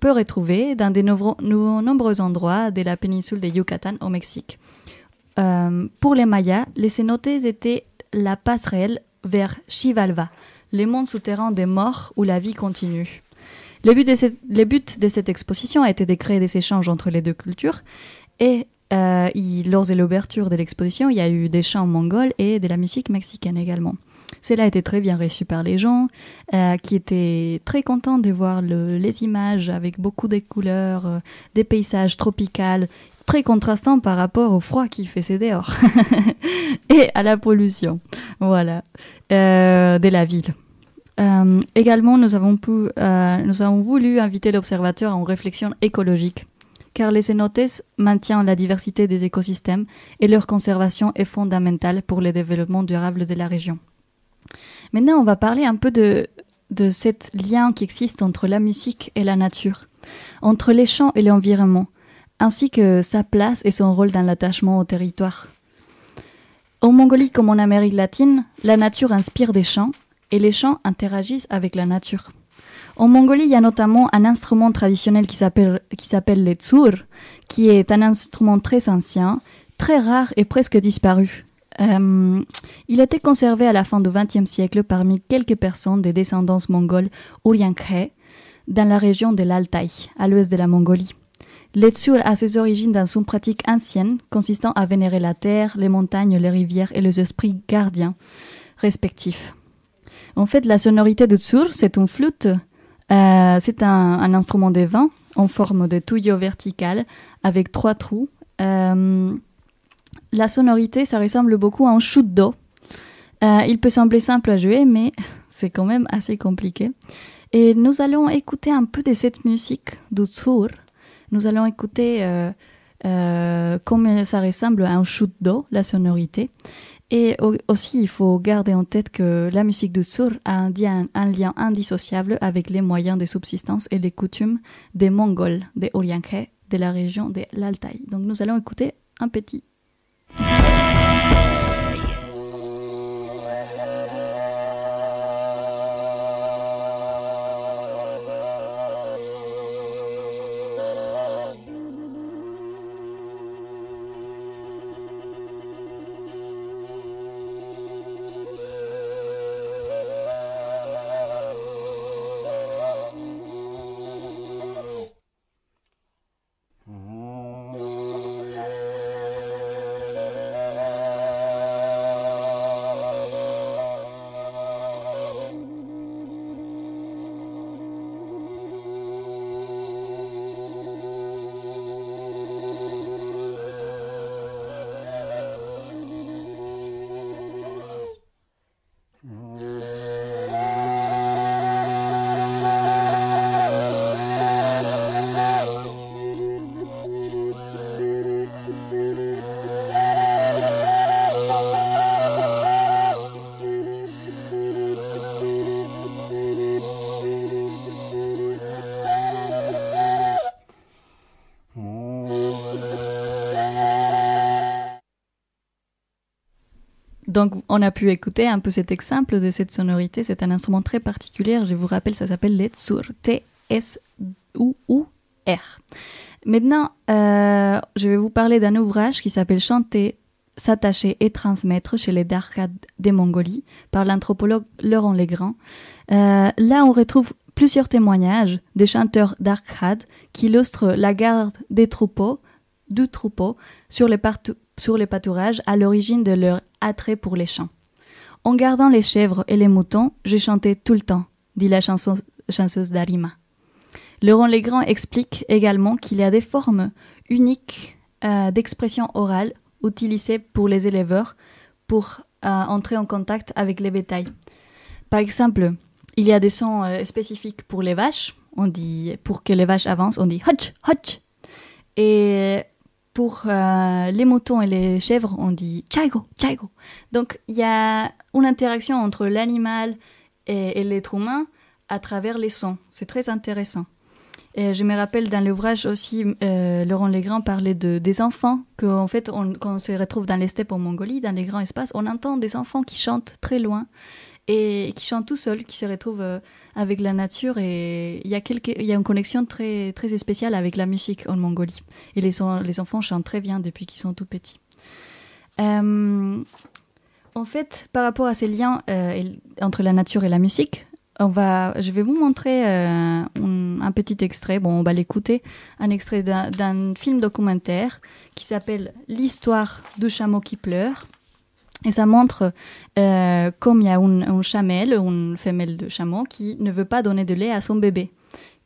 peut retrouver dans de nombreux endroits de la péninsule de Yucatan au Mexique. Pour les Mayas, les cenotes étaient la passerelle vers Xibalba, les mondes souterrains des morts où la vie continue. Le but de cette exposition a été de créer des échanges entre les deux cultures et lors de l'ouverture de l'exposition, il y a eu des chants mongols et de la musique mexicaine également. Cela a été très bien reçu par les gens qui étaient très contents de voir les images avec beaucoup de couleurs, des paysages tropicaux, très contrastant par rapport au froid qu'il faisait dehors et à la pollution, voilà, de la ville. Également, nous avons voulu inviter l'observateur à une réflexion écologique, car les cenotes maintiennent la diversité des écosystèmes et leur conservation est fondamentale pour le développement durable de la région. Maintenant, on va parler un peu de ce lien qui existe entre la musique et la nature, entre les chants et l'environnement, ainsi que sa place et son rôle dans l'attachement au territoire. En Mongolie comme en Amérique latine, la nature inspire des chants et les chants interagissent avec la nature. En Mongolie, il y a notamment un instrument traditionnel qui s'appelle le tsur, qui est un instrument très ancien, très rare et presque disparu. Il a été conservé à la fin du XXe siècle parmi quelques personnes des descendants mongols Uryankhe, dans la région de l'Altaï, à l'ouest de la Mongolie. Le tsur a ses origines dans une pratique ancienne consistant à vénérer la terre, les montagnes, les rivières et les esprits gardiens respectifs. En fait, la sonorité de tsur, c'est une flûte. C'est un instrument de vin en forme de tuyau vertical avec 3 trous. La sonorité, ça ressemble beaucoup à un shoot d'eau. Il peut sembler simple à jouer, mais c'est quand même assez compliqué. Et nous allons écouter un peu de cette musique du tsur. Nous allons écouter comme ça ressemble à un shoot d'eau, la sonorité. Et aussi, il faut garder en tête que la musique du tsur a un lien indissociable avec les moyens de subsistance et les coutumes des Mongols, des Uryankhe, de la région de l'Altaï. Donc nous allons écouter un petit. Donc, on a pu écouter un peu cet exemple de cette sonorité. C'est un instrument très particulier. Je vous rappelle, ça s'appelle le tsur. T-S-U-U-R. Maintenant, je vais vous parler d'un ouvrage qui s'appelle Chanter, s'attacher et transmettre chez les Darkhad des Mongolie par l'anthropologue Laurent Legrand. Là, on retrouve plusieurs témoignages des chanteurs Darkhad qui illustrent la garde du troupeau sur les pâturages à l'origine de leur attrait pour les chants. En gardant les chèvres et les moutons, j'ai chanté tout le temps, dit la chanteuse Darima. Laurent Legrand explique également qu'il y a des formes uniques d'expression orale utilisées pour les éleveurs pour entrer en contact avec les bétails. Par exemple, il y a des sons spécifiques pour les vaches. On dit, pour que les vaches avancent, on dit « hotch, hotch ». Et pour les moutons et les chèvres, on dit « chaigo, chaigo ». Donc, il y a une interaction entre l'animal et l'être humain à travers les sons. C'est très intéressant. Et je me rappelle dans l'ouvrage aussi, Laurent Legrand parlait des enfants, qu'en fait, quand on se retrouve dans les steppes en Mongolie, dans les grands espaces, on entend des enfants qui chantent très loin et qui chantent tout seuls, qui se retrouvent avec la nature. Et il y a une connexion très, très spéciale avec la musique en Mongolie. Et les enfants chantent très bien depuis qu'ils sont tout petits. En fait, par rapport à ces liens entre la nature et la musique, je vais vous montrer un petit extrait. Bon, on va l'écouter. Un extrait d'un film documentaire qui s'appelle « L'histoire du chameau qui pleure ». Et ça montre comme il y a une chamelle, une femelle de chameau, qui ne veut pas donner de lait à son bébé,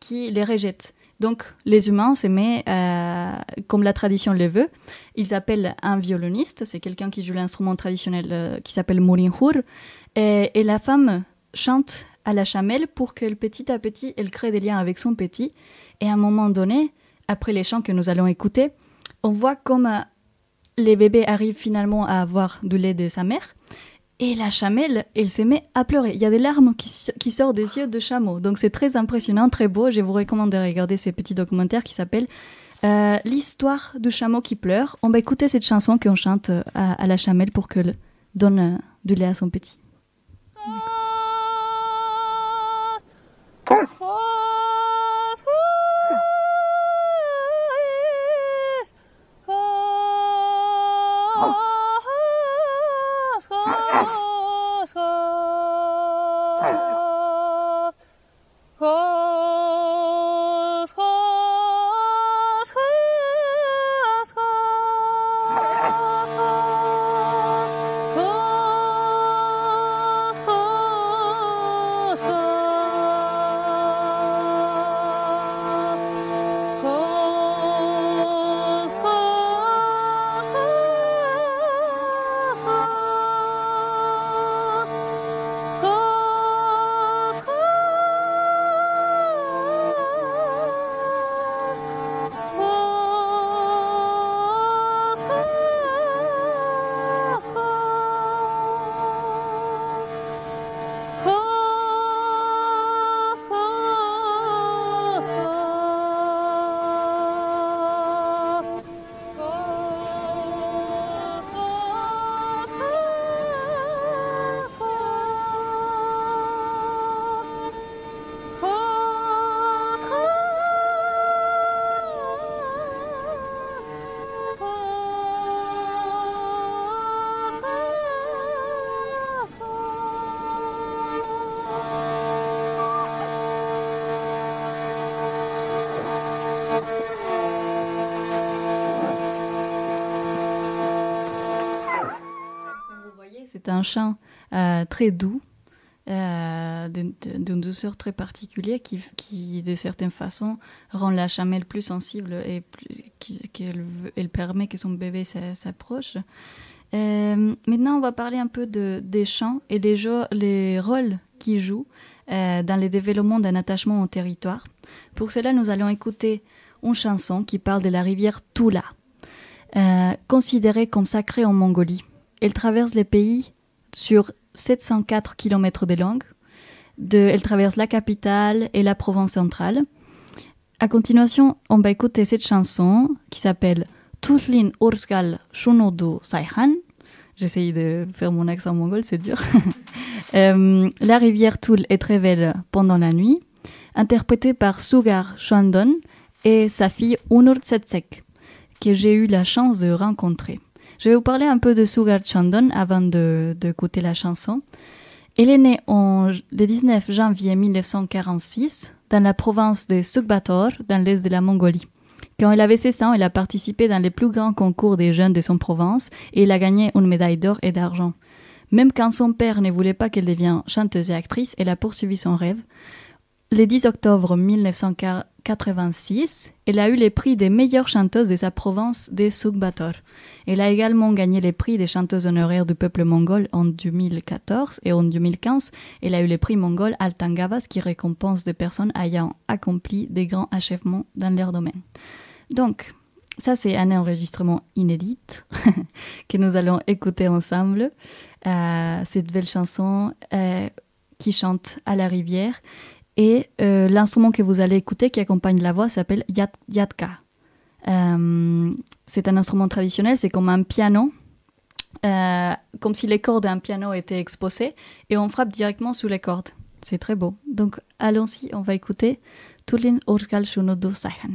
qui les rejette. Donc, les humains se mettent, comme la tradition le veut, ils appellent un violoniste, c'est quelqu'un qui joue l'instrument traditionnel qui s'appelle murinhur, et la femme chante à la chamelle pour que petit à petit, elle crée des liens avec son petit. Et à un moment donné, après les chants que nous allons écouter, on voit comme les bébés arrivent finalement à avoir du lait de sa mère. Et la chamelle, elle se met à pleurer. Il y a des larmes qui sortent des yeux de chameau. Donc c'est très impressionnant, très beau. Je vous recommande de regarder ces petits documentaires qui s'appellent L'histoire du chameau qui pleure. On va écouter cette chanson qu'on chante à la chamelle pour qu'elle donne du lait à son petit. Thank C'est un chant très doux, d'une douceur très particulière qui, de certaine façon, rend la chamelle plus sensible et elle permet que son bébé s'approche. Maintenant, on va parler un peu des chants et les rôles qu'ils jouent dans le développement d'un attachement au territoire. Pour cela, nous allons écouter une chanson qui parle de la rivière Tula, considérée comme sacrée en Mongolie. Elle traverse les pays sur 704 km de longue. Elle traverse la capitale et la Provence centrale. À continuation, on va écouter cette chanson qui s'appelle Tutlin Urskal Shunodu Saihan. J'essaye de faire mon accent mongol, c'est dur. La rivière Tul est très belle pendant la nuit, interprétée par Sugar Shandon et sa fille Unur Tsetsek, que j'ai eu la chance de rencontrer. Je vais vous parler un peu de Sugar Shandon avant d'écouter la chanson. Elle est née le 19 janvier 1946 dans la province de Sukbator, dans l'est de la Mongolie. Quand elle avait 16 ans, elle a participé dans les plus grands concours des jeunes de son province et elle a gagné une médaille d'or et d'argent. Même quand son père ne voulait pas qu'elle devienne chanteuse et actrice, elle a poursuivi son rêve. Le 10 octobre 1986, elle a eu les prix des meilleures chanteuses de sa province de Sukbator. Elle a également gagné les prix des chanteuses honoraires du peuple mongol en 2014 et en 2015. Elle a eu le prix mongol Altangavas qui récompense des personnes ayant accompli des grands achèvements dans leur domaine. Donc, ça c'est un enregistrement inédit que nous allons écouter ensemble. Cette belle chanson qui chante à la rivière. Et l'instrument que vous allez écouter qui accompagne la voix s'appelle yadka. C'est un instrument traditionnel, c'est comme un piano, comme si les cordes d'un piano étaient exposées et on frappe directement sous les cordes. C'est très beau. Donc allons-y, on va écouter Tutlin Urskal Shunodu Saihan.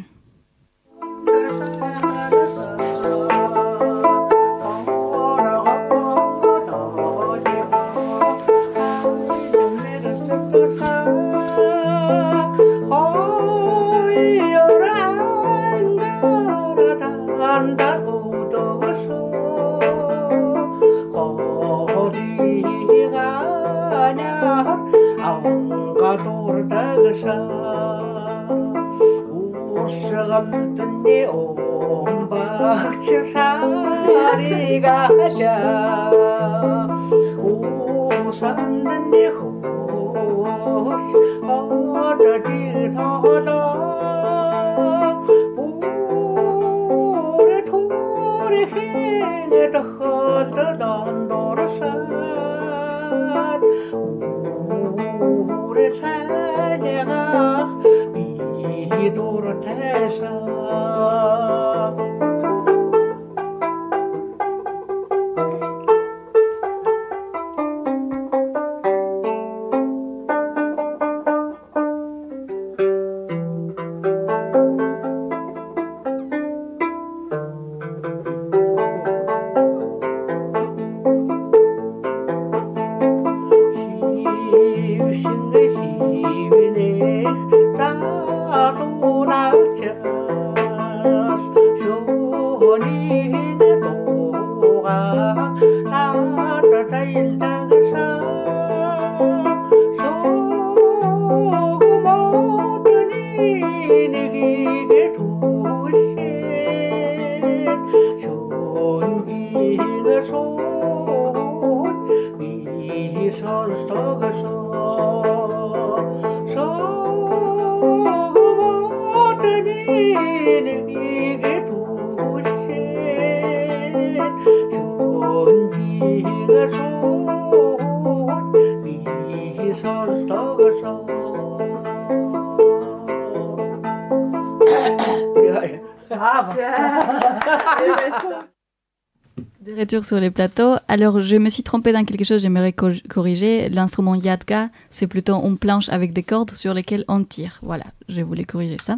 De retour sur les plateaux. Alors, je me suis trompée dans quelque chose, j'aimerais corriger. L'instrument yadka, c'est plutôt une planche avec des cordes sur lesquelles on tire. Voilà, je voulais corriger ça.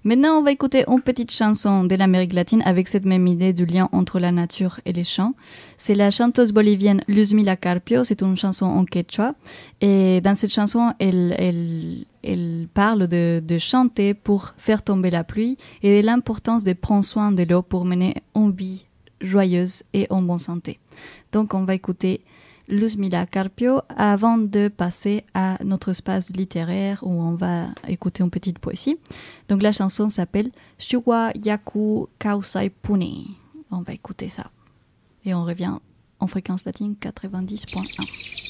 Maintenant, on va écouter une petite chanson de l'Amérique latine avec cette même idée du lien entre la nature et les chants. C'est la chanteuse bolivienne Luzmila Carpio, c'est une chanson en quechua. Et dans cette chanson, elle parle de chanter pour faire tomber la pluie et de l'importance de prendre soin de l'eau pour mener une vie joyeuse et en bonne santé. Donc on va écouter Luzmila Carpio avant de passer à notre espace littéraire où on va écouter une petite poésie. Donc la chanson s'appelle Shuwa Yaku Kausai Puni. On va écouter ça. Et on revient en fréquence latine 90.1.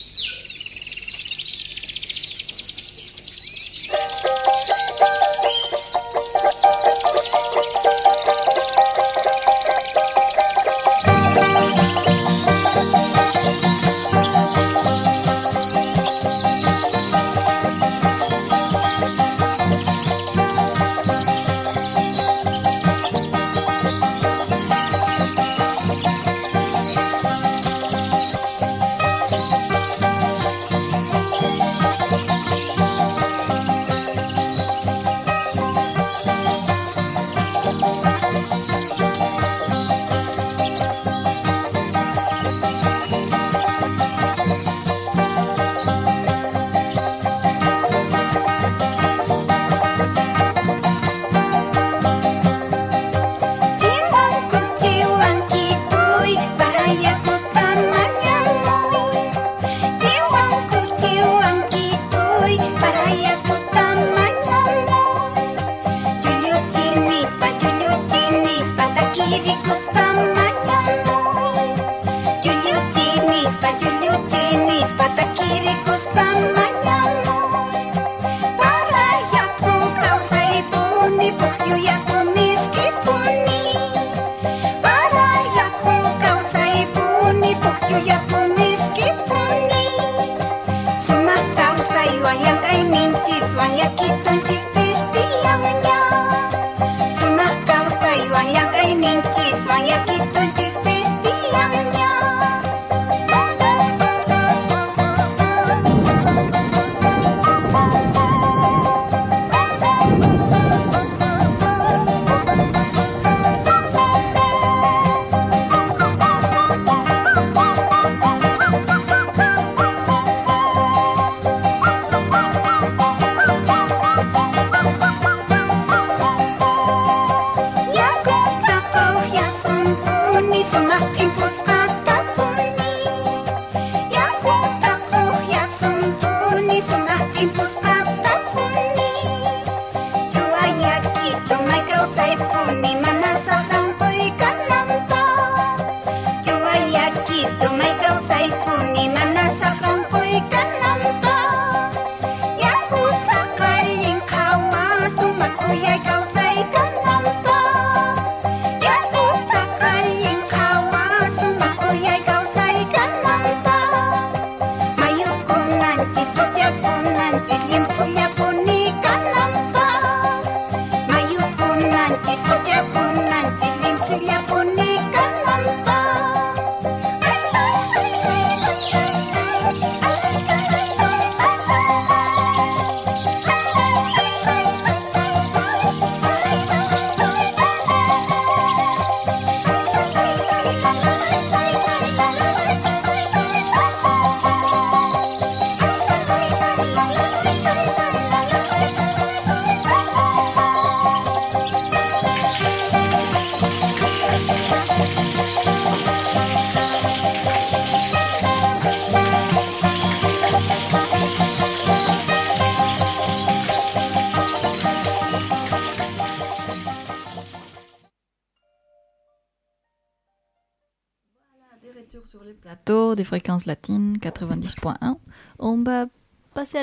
Sur les plateaux des fréquences latines 90.1. On va passer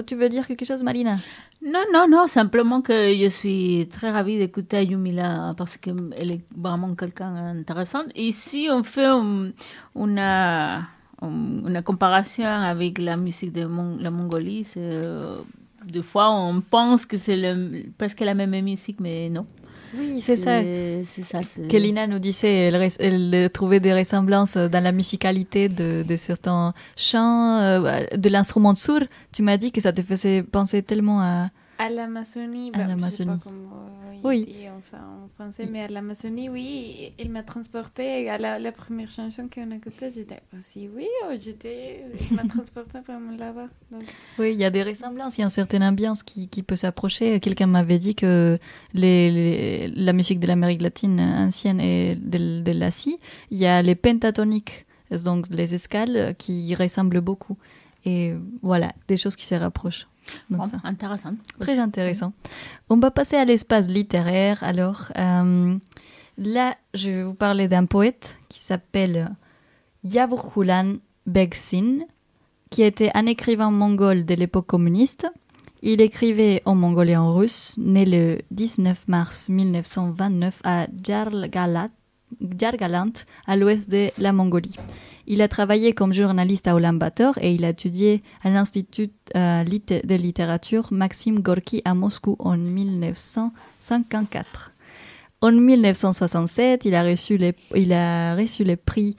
tu veux dire quelque chose, Marina? Non, simplement que je suis très ravie d'écouter Yumila parce qu'elle est vraiment quelqu'un d'intéressant. Ici, on fait une comparaison avec la musique de la Mongolie. Des fois, on pense que c'est presque la même musique, mais non. Oui, c'est ça. Que Lina nous disait, elle trouvait des ressemblances dans la musicalité de certains chants, de l'instrument sourd. Tu m'as dit que ça te faisait penser tellement à l'Amazonie. À l'Amazonie. Je sais pas comment dire ça en français, mais à l'Amazonie, oui, il m'a transporté à la première chanson qu'on a écoutée. J'étais aussi, il m'a transporté vraiment là-bas. Donc. Oui, il y a des ressemblances, il y a une certaine ambiance qui peut s'approcher. Quelqu'un m'avait dit que la musique de l'Amérique latine ancienne et de l'Asie, il y a les pentatoniques, donc les escales qui ressemblent beaucoup. Et voilà, des choses qui se rapprochent. Bon, intéressant. Très intéressant. On va passer à l'espace littéraire. Alors, là, je vais vous parler d'un poète qui s'appelle Yavuzgulan Begsin, qui était un écrivain mongol de l'époque communiste. Il écrivait en mongol et en russe, né le 19 mars 1929 à Djargalant, à l'ouest de la Mongolie. Il a travaillé comme journaliste à Ulaanbaatar et il a étudié à l'Institut de littérature Maxime Gorki à Moscou en 1954. En 1967, il a reçu les prix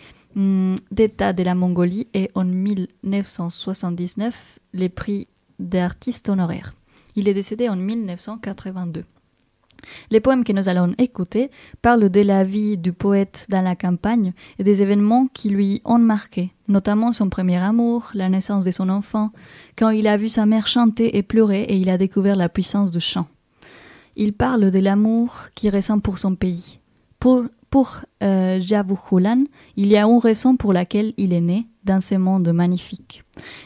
d'État de la Mongolie et en 1979, les prix d'artiste honoraire. Il est décédé en 1982. Les poèmes que nous allons écouter parlent de la vie du poète dans la campagne et des événements qui lui ont marqué, notamment son premier amour, la naissance de son enfant, quand il a vu sa mère chanter et pleurer et il a découvert la puissance du chant. Il parle de l'amour qu'il ressent pour son pays. Pour Yavuzgulan, il y a une raison pour laquelle il est né dans ce monde magnifique.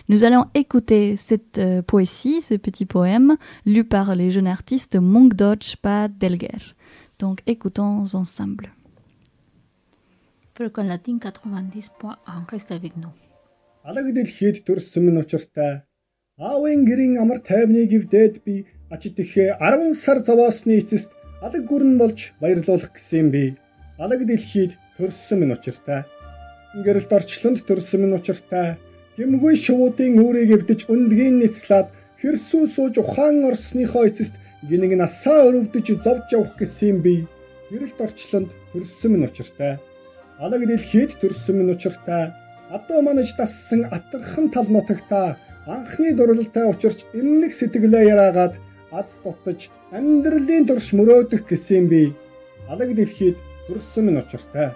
Nous allons écouter cette poésie, ce petit poème, lu par les jeunes artistes Mungdoj Padelger. Donc écoutons ensemble. Fréquent latin 90.1, reste avec nous. Алаг дэлхийд төрсөн минь учиртай. Аавын гэрийн амар тайвныг ивдээд би ачид ихэ 10 сар зовоосны эцэст алаг гүрэн болж баярлуулах гэсэн би. Алаг дэлхийд төрсөн минь учиртай. Гэрэлт орчлонд төрсөн минь учиртай. Гэмгүй шувуудын үүрийг эвдэж өндгийн нэцлээд хэрсүү сууж ухаан орсныхоо эцэст гинэг насаа өрөвдөж зовж явах гэсэн би. Гэрэлт орчлонд төрсөн минь учиртай. Алаг дэлхийд төрсөн минь учиртай. Адуу манаж тассан атархан тал нутагта анхны дурлалтай учирч эмнэг сэтгэлээ яраагаад аз дутаж амьдралын турш мөрөөдөх гэсэн би. Алаг дэлхийд төрсөн минь учиртай.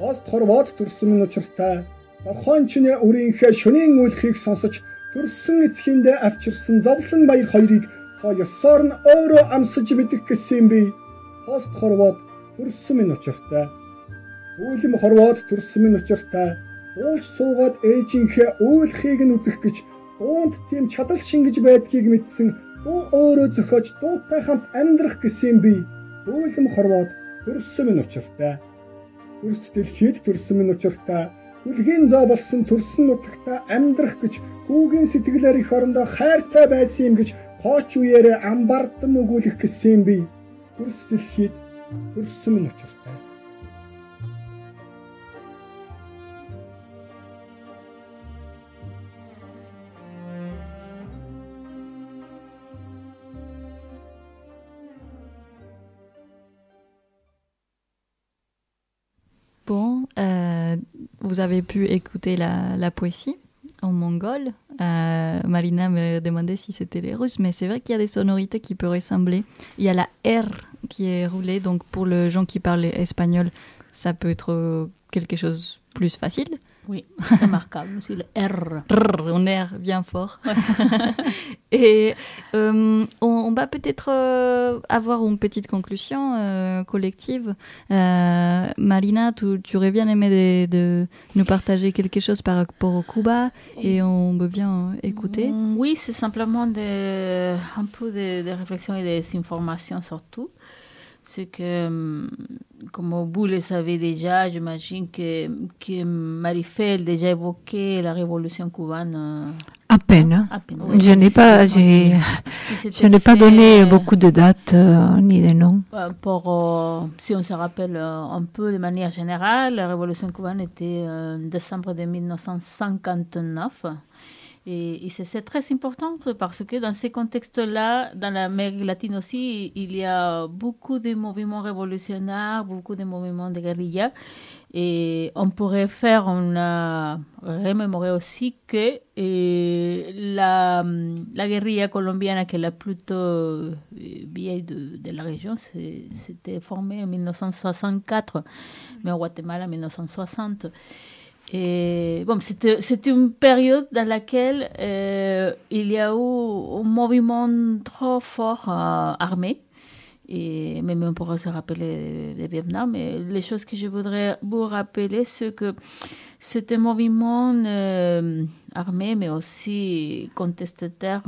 Хост хорвоод төрсөн минь учиртай. Хон чинээ өрийнхээ шөнийн үйлхийг сонсож төрсөн эцгиндээ авчирсан зовлон баяр хоёрыг та ёсоор нь өөрөө амсаж мэдэх гэсэн би. Хост хорвоод төрсөн минь учиртай. Үүлэм хорвоод төрсөн минь учиртай. Уулж суугаад ээжийнхээ үйлхийг нь үзэх гэж дуунд тийм чадал шингэж байдгийг мэдсэн дуу өөрөө зохиож дуутай хамт амьдрах гэсэн би. Үүлэм хорвоод төрсөн минь учиртай. Үрс дэлхийд төрсөн минь учиртай. Үлгийн зоо болсон төрсөн нутагта амьдрах гэж хүүгийн сэтгэлээр их орондоо хайртай байсан юм гэж хооч үеэрээ амбардан өгүүлэх гэсэн би. Үрс дэлхийд төрсөн минь учиртай. Bon, vous avez pu écouter la poésie en mongol. Marina me demandait si c'était les Russes, mais c'est vrai qu'il y a des sonorités qui peuvent ressembler. Il y a la R qui est roulée, donc pour les gens qui parlent espagnol, ça peut être quelque chose de plus facile. Oui, remarquable, c'est le R. Un R bien fort. Ouais. Et on va peut-être avoir une petite conclusion collective. Marina, tu aurais bien aimé de nous partager quelque chose par rapport au Cuba et on veut bien écouter. Oui, c'est simplement un peu de réflexion et des informations surtout. C'est que, comme vous le savez déjà, j'imagine que Marifel déjà évoqué la révolution cubaine. À peine. Hein. À peine. Oui. Je n'ai pas donné beaucoup de dates ni de noms. Si on se rappelle un peu de manière générale, la révolution cubaine était en décembre de 1959. Et c'est très important parce que dans ces contextes-là, dans l'Amérique latine aussi, il y a beaucoup de mouvements révolutionnaires, beaucoup de mouvements de guérilla. Et on pourrait remémorer aussi que la guérilla colombienne, qui est la plutôt vieille de la région, s'était formée en 1964, mais au Guatemala en 1960. Et bon, c'était une période dans laquelle il y a eu un mouvement trop fort armé. Et même on pourrait se rappeler de Vietnam. Mais les choses que je voudrais vous rappeler, c'est que c'était un mouvement armé, mais aussi contestataire,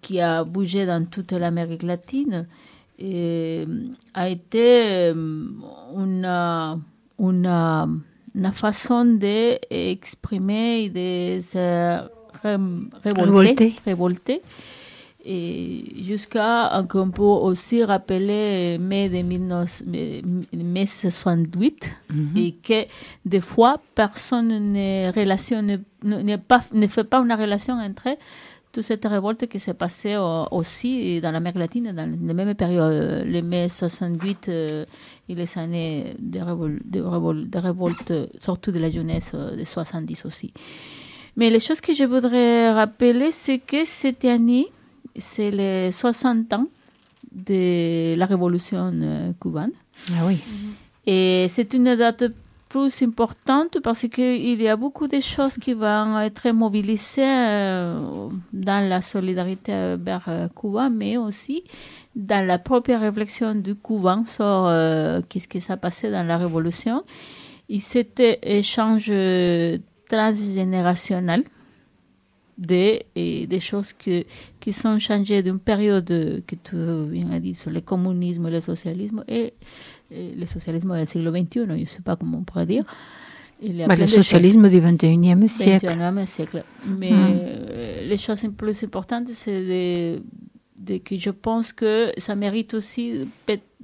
qui a bougé dans toute l'Amérique latine, et a été une façon d'exprimer et de se révolter. Et jusqu'à qu'on peut aussi rappeler mai 68, et que des fois personne ne fait pas une relation entre toute cette révolte qui s'est passée aussi dans l'Amérique latine dans la même période, les mai 68 et les années de révolte, surtout de la jeunesse des 70 aussi. Mais les choses que je voudrais rappeler, c'est que cette année, c'est les 60 ans de la révolution cubaine. Ah oui. Et c'est une date plus importante parce qu'il y a beaucoup de choses qui vont être mobilisées dans la solidarité vers Cuba, mais aussi dans la propre réflexion du Cubain sur qu'est-ce qui s'est passé dans la révolution. Et c'était échange transgénérationnel des choses qui sont changées d'une période que tu viens de dire sur le communisme, le socialisme et le socialisme du siècle XXI, je ne sais pas comment on pourrait dire. Le socialisme du XXIe siècle. Mais les choses plus importantes, c'est que je pense que ça mérite aussi,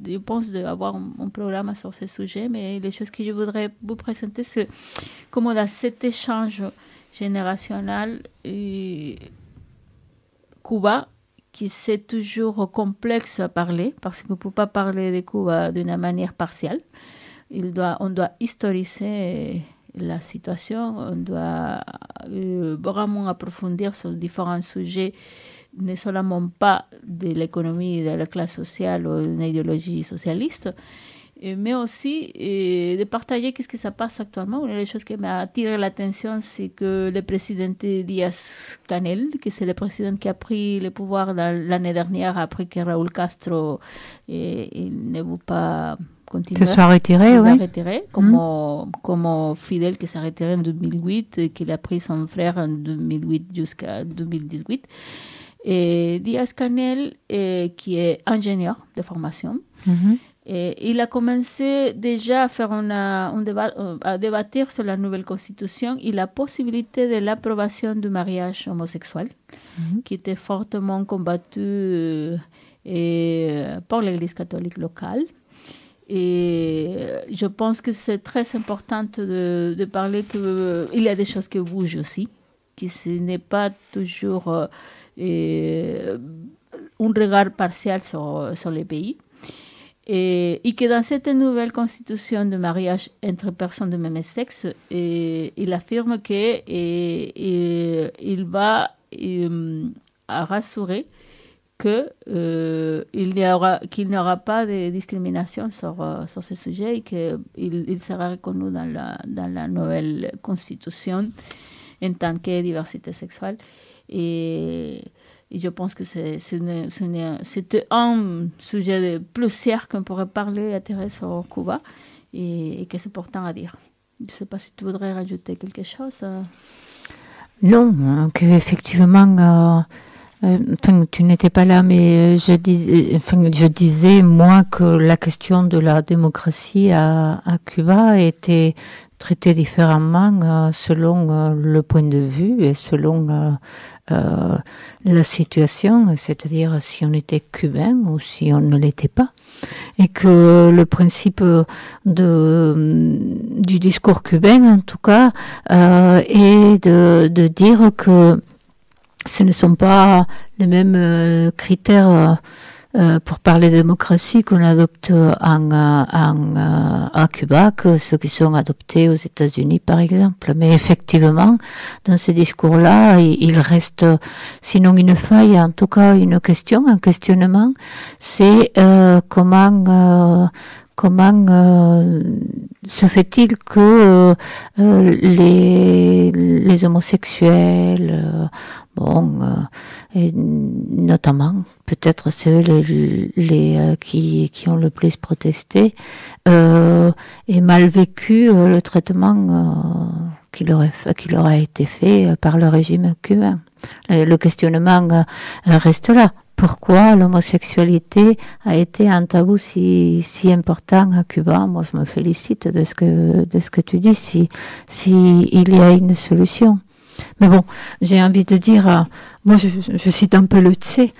je pense, d'avoir un programme sur ce sujet, mais les choses que je voudrais vous présenter, c'est comment dans cet échange générationnel Cuba, qui c'est toujours complexe à parler, parce qu'on ne peut pas parler de Cuba d'une manière partielle. On doit historiser la situation, on doit vraiment approfondir sur différents sujets, ne seulement pas de l'économie, de la classe sociale ou d'une idéologie socialiste, mais aussi de partager ce qui se passe actuellement. Une des choses qui m'a attiré l'attention, c'est que le président Díaz-Canel, qui c'est le président qui a pris le pouvoir l'année dernière après que Raúl Castro il ne veut pas continuer. Se soit retiré, oui. Comme Fidel qui s'est retiré en 2008 et qu'il a pris son frère en 2008 jusqu'à 2018. Et Díaz-Canel, qui est ingénieur de formation, et il a commencé déjà à faire un débat, à débattre sur la nouvelle constitution et la possibilité de l'approbation du mariage homosexuel, qui était fortement combattu par l'Église catholique locale. Et je pense que c'est très important de parler qu'il y a des choses qui bougent aussi, que ce n'est pas toujours un regard partiel sur les pays. Et que dans cette nouvelle constitution de mariage entre personnes de même sexe, il affirme qu'il va rassurer qu'il n'y aura pas de discrimination sur ce sujet et qu'il sera reconnu dans la nouvelle constitution en tant que diversité sexuelle. Et je pense que c'est un sujet de plusieurs qu'on pourrait parler à Thérèse sur Cuba et que c'est important à dire. Je ne sais pas si tu voudrais rajouter quelque chose. Non, qu'effectivement, tu n'étais pas là, mais je disais, moi, que la question de la démocratie à Cuba était traitée différemment selon le point de vue et selon la situation, c'est-à-dire si on était cubain ou si on ne l'était pas. Et que le principe du discours cubain, en tout cas, est de dire que ce ne sont pas les mêmes critères pour parler de démocratie qu'on adopte à Cuba que ceux qui sont adoptés aux États-Unis, par exemple. Mais effectivement, dans ce discours-là, il reste, sinon une faille, en tout cas une question, un questionnement, c'est comment se fait-il que les homosexuels, et notamment peut-être ceux qui ont le plus protesté, aient mal vécu le traitement qui leur a été fait par le régime cubain. Le questionnement reste là. Pourquoi l'homosexualité a été un tabou si important à Cuba? Moi, je me félicite de ce que tu dis, si il y a une solution. Mais bon, j'ai envie de dire, moi, je cite un peu le Che,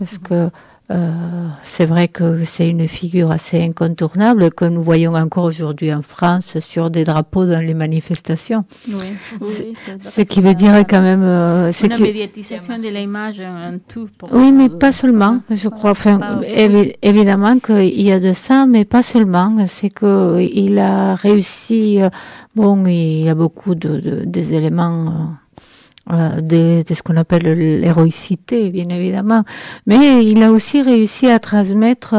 parce que c'est vrai que c'est une figure assez incontournable que nous voyons encore aujourd'hui en France sur des drapeaux dans les manifestations. Oui, ce qui veut dire quand même... une médiatisation de l'image en tout. Oui, mais pas seulement, je crois. Enfin, évidemment qu'il y a de ça, mais pas seulement. C'est qu'il a réussi... il y a beaucoup des éléments... de ce qu'on appelle l'héroïcité, bien évidemment. Mais il a aussi réussi à transmettre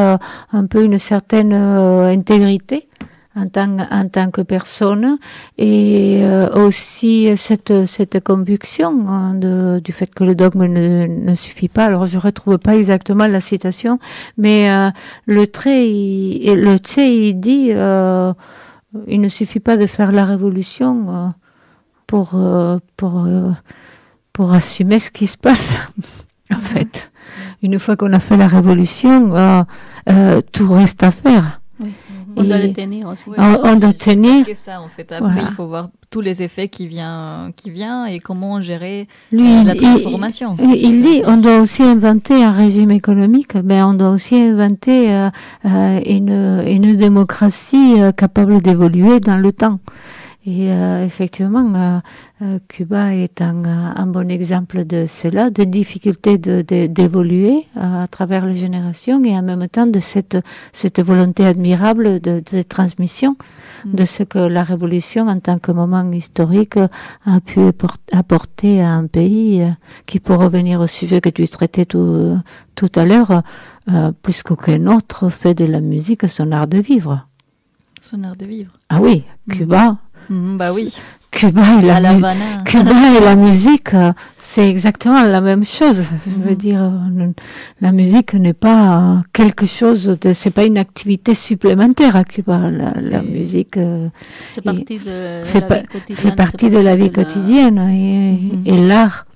un peu une certaine intégrité en tant que personne et aussi cette conviction du fait que le dogme ne suffit pas. Alors je retrouve pas exactement la citation, mais le Che il dit il ne suffit pas de faire la révolution pour assumer ce qui se passe. En fait, une fois qu'on a fait la révolution, tout reste à faire. Oui. On doit le tenir aussi. Oui, on doit tenir. C'est ça, en fait. Après, il faut voir tous les effets qui viennent et comment gérer la transformation. Il dit, on doit aussi inventer un régime économique, mais on doit aussi inventer une démocratie capable d'évoluer dans le temps. Et effectivement, Cuba est un bon exemple de cela, de difficulté d'évoluer à travers les générations et en même temps de cette volonté admirable de transmission de ce que la révolution en tant que moment historique a pu apporter à un pays qui, pour revenir au sujet que tu traitais tout à l'heure, plus qu'aucun autre fait de la musique son art de vivre. Son art de vivre. Ah oui, Cuba. Bah oui. Cuba et la musique, c'est exactement la même chose. Je veux dire, la musique n'est pas quelque chose c'est pas une activité supplémentaire à Cuba. La musique fait partie de la vie quotidienne et l'art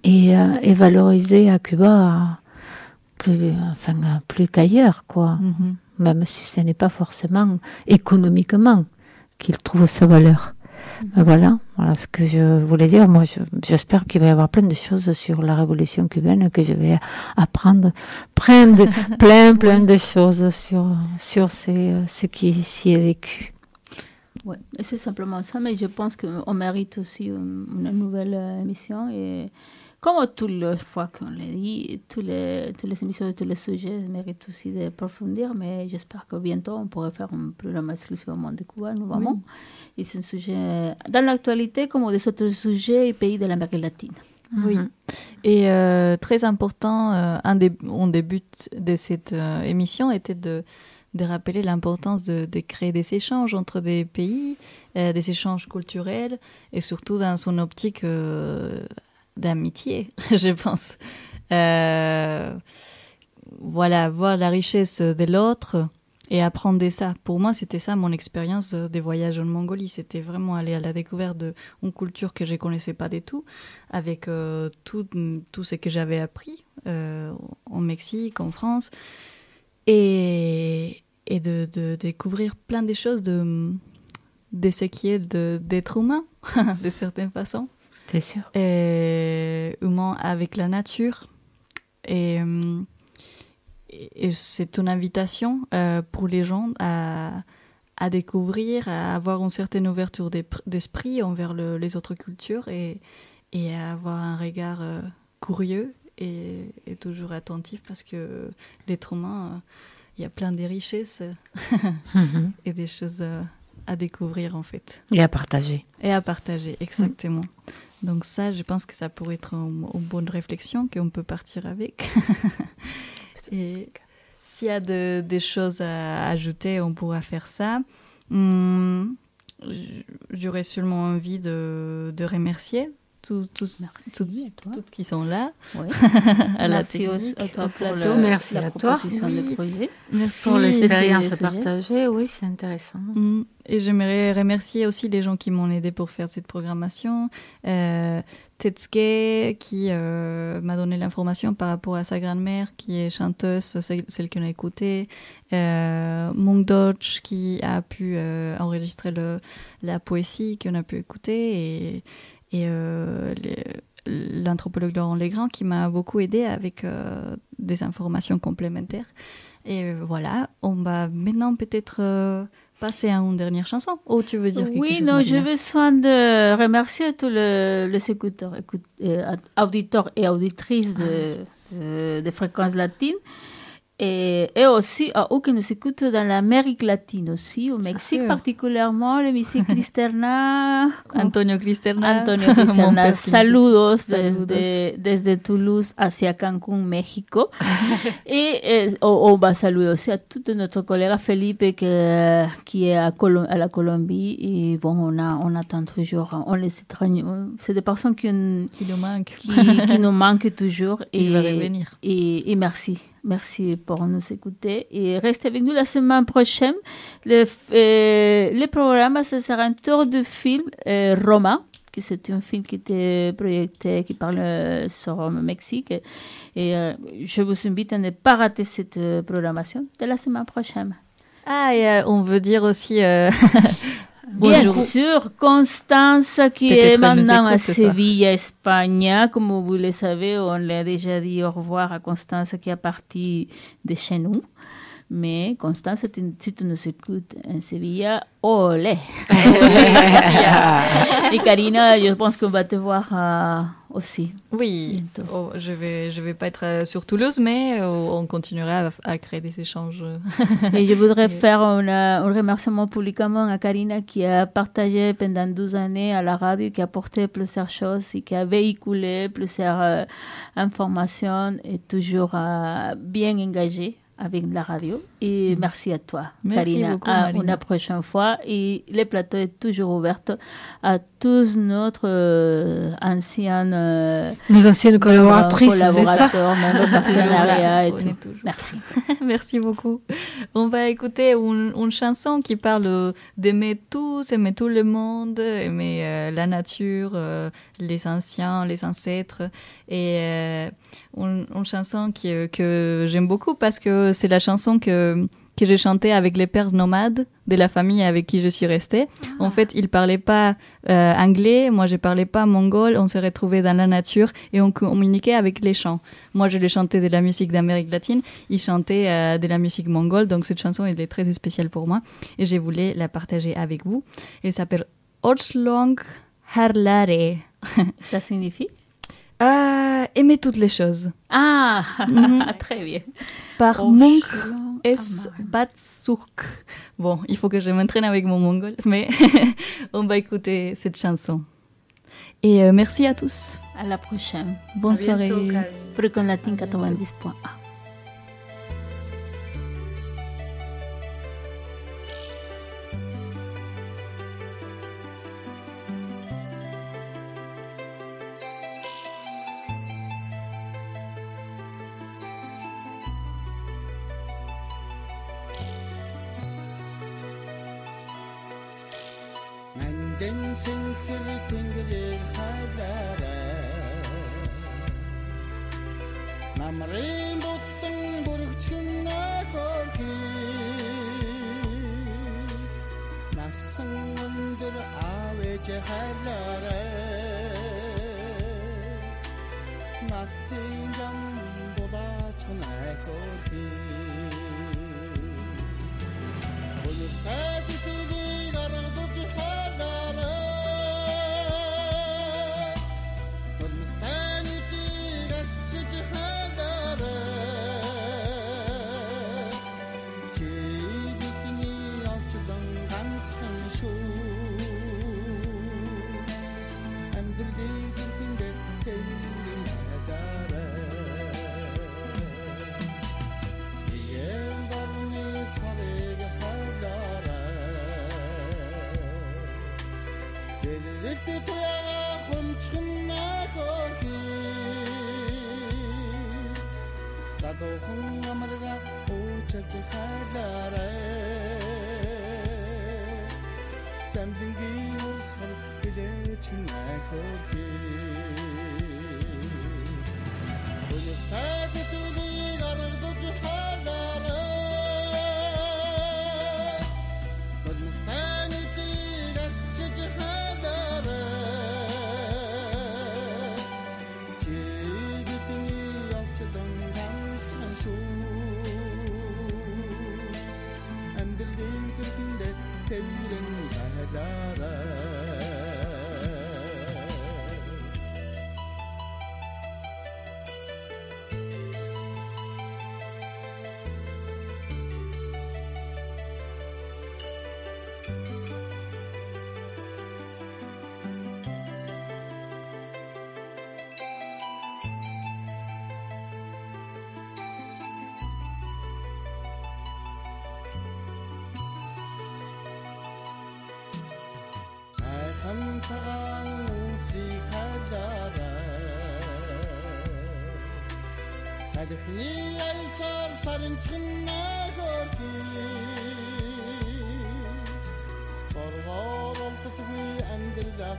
est valorisé à Cuba plus qu'ailleurs, quoi. Même si ce n'est pas forcément économiquement qu'il trouve sa valeur. Voilà ce que je voulais dire. Moi, j'espère qu'il va y avoir plein de choses sur la révolution cubaine que je vais apprendre, plein de choses sur ce qui s'y est vécu. Ouais, c'est simplement ça, mais je pense qu'on mérite aussi une nouvelle émission et comme toutes les fois qu'on l'a dit, toutes les émissions de tous les sujets méritent aussi d'approfondir, mais j'espère que bientôt on pourra faire un programme exclusivement de Cuba, nouvellement. Oui. Et c'est un sujet dans l'actualité comme des autres sujets et pays de l'Amérique latine. Oui. Et très important, un des buts de cette émission était de rappeler l'importance de créer des échanges entre des pays, des échanges culturels, et surtout dans son optique d'amitié, je pense. Voilà, voir la richesse de l'autre apprendre ça. Pour moi, c'était ça mon expérience des voyages en Mongolie. C'était vraiment aller à la découverte d'une culture que je ne connaissais pas du tout, avec tout ce que j'avais appris en Mexique, en France, et de découvrir plein de choses de ce qui est d'être humain, de certaines façons. C'est sûr. Humain avec la nature. Et c'est une invitation pour les gens à découvrir, à avoir une certaine ouverture d'esprit envers les autres cultures et à avoir un regard curieux et toujours attentif, parce que l'être humain, il y a plein de richesses et des choses à découvrir en fait. Et à partager. Et à partager, exactement. Donc ça, je pense que ça pourrait être une bonne réflexion qu'on peut partir avec. Et s'il y a des choses à ajouter, on pourra faire ça. J'aurais seulement envie de remercier tous qui sont là. Oui. Merci à toi pour merci à toi. De projet. Merci pour l'expérience partagée. Oui, c'est intéressant. Et j'aimerais remercier aussi les gens qui m'ont aidé pour faire cette programmation. Tetsuke qui m'a donné l'information par rapport à sa grand-mère qui est chanteuse, celle qu'on a écoutée. Mung Dodge qui a pu enregistrer la poésie qu'on a pu écouter, et l'anthropologue Laurent Legrand qui m'a beaucoup aidé avec des informations complémentaires. Et voilà, on va maintenant peut-être passer à une dernière chanson. Ou tu veux dire quelque chose? Oui, non, j'ai besoin de remercier tous les écouteurs, auditeurs et auditrices de Fréquences Latines. Et aussi à eux qui nous écoutent dans l'Amérique latine aussi, au Mexique particulièrement, le Monsieur Cristerna. Antonio Cristerna. Saludos desde Toulouse hacia Cancún, México. Et on va saluer aussi à tous notre collègue Felipe qui est à la Colombie. Et bon, on attend toujours, on les étrange. C'est des personnes qui nous manquent. Qui nous manquent toujours. Il va revenir. Et merci. Merci pour nous écouter et restez avec nous la semaine prochaine. Le programme, ce sera un tour de film Roma, qui c'est un film qui était projeté, qui parle sur le Mexique. Et je vous invite à ne pas rater cette programmation de la semaine prochaine. Ah, et on veut dire aussi... Bien sûr, Constance qui est maintenant à Séville, Espagne. Comme vous le savez, on l'a déjà dit au revoir à Constance qui est partie de chez nous. Mais Constance, si tu nous écoutes en Séville, olé! Et Karina, je pense qu'on va te voir aussi. Oui, je vais pas être sur Toulouse, mais on continuera à créer des échanges. Et je voudrais faire un remerciement publiquement à Karina qui a partagé pendant 12 années à la radio, qui a porté plusieurs choses et qui a véhiculé plusieurs informations et toujours bien engagée avec la radio. Et merci à toi, Karina. Beaucoup, à une prochaine fois. Et le plateau est toujours ouvert à tous notre nos anciennes collaboratrices, collaborateurs, même partenariats et tout. Merci. Merci beaucoup. On va écouter une chanson qui parle d'aimer tous, aimer tout le monde, aimer la nature, les anciens, les ancêtres. Et une chanson que j'aime beaucoup parce que c'est la chanson que j'ai chantée avec les pères nomades de la famille avec qui je suis restée. En fait, ils parlaient pas anglais, moi je parlais pas mongol, on se retrouvait dans la nature et on communiquait avec les chants. Moi je les chantais de la musique d'Amérique latine, ils chantaient de la musique mongole, donc cette chanson elle est très spéciale pour moi et je voulais la partager avec vous. Elle s'appelle Orslong Harlare. Ça signifie? Aimer toutes les choses. Ah, très bien. Par Munk S. Batsuk. Bon, il faut que je m'entraîne avec mon mongol, mais on va écouter cette chanson. Et merci à tous. À la prochaine. Bonne soirée. Fréquences Latines 90.1. 댄싱хэр тэнгэрийг хайлаарай намрын бутан бүрэгчнэ горки насан өндөр авэж хайлаарай нартын жам булаачнэ горки Tasitili garagduj halara Mulstaniti gachij halara Chibitni avchudan gansgan shu Amdirdi zintinde tevrin hajara Yevarni sarega Рэлтэ туяга хумчхна хорки Дадохон амарга уучалж хайлаарай Замлинги усгал билээчнэ хорки Өнөттэцэтэли гаргадж хайлаарай Мөлмөстэнити гачж Tevrin haydara Sadhni aysar sarınçınna gorki Torgor oltutwi andirda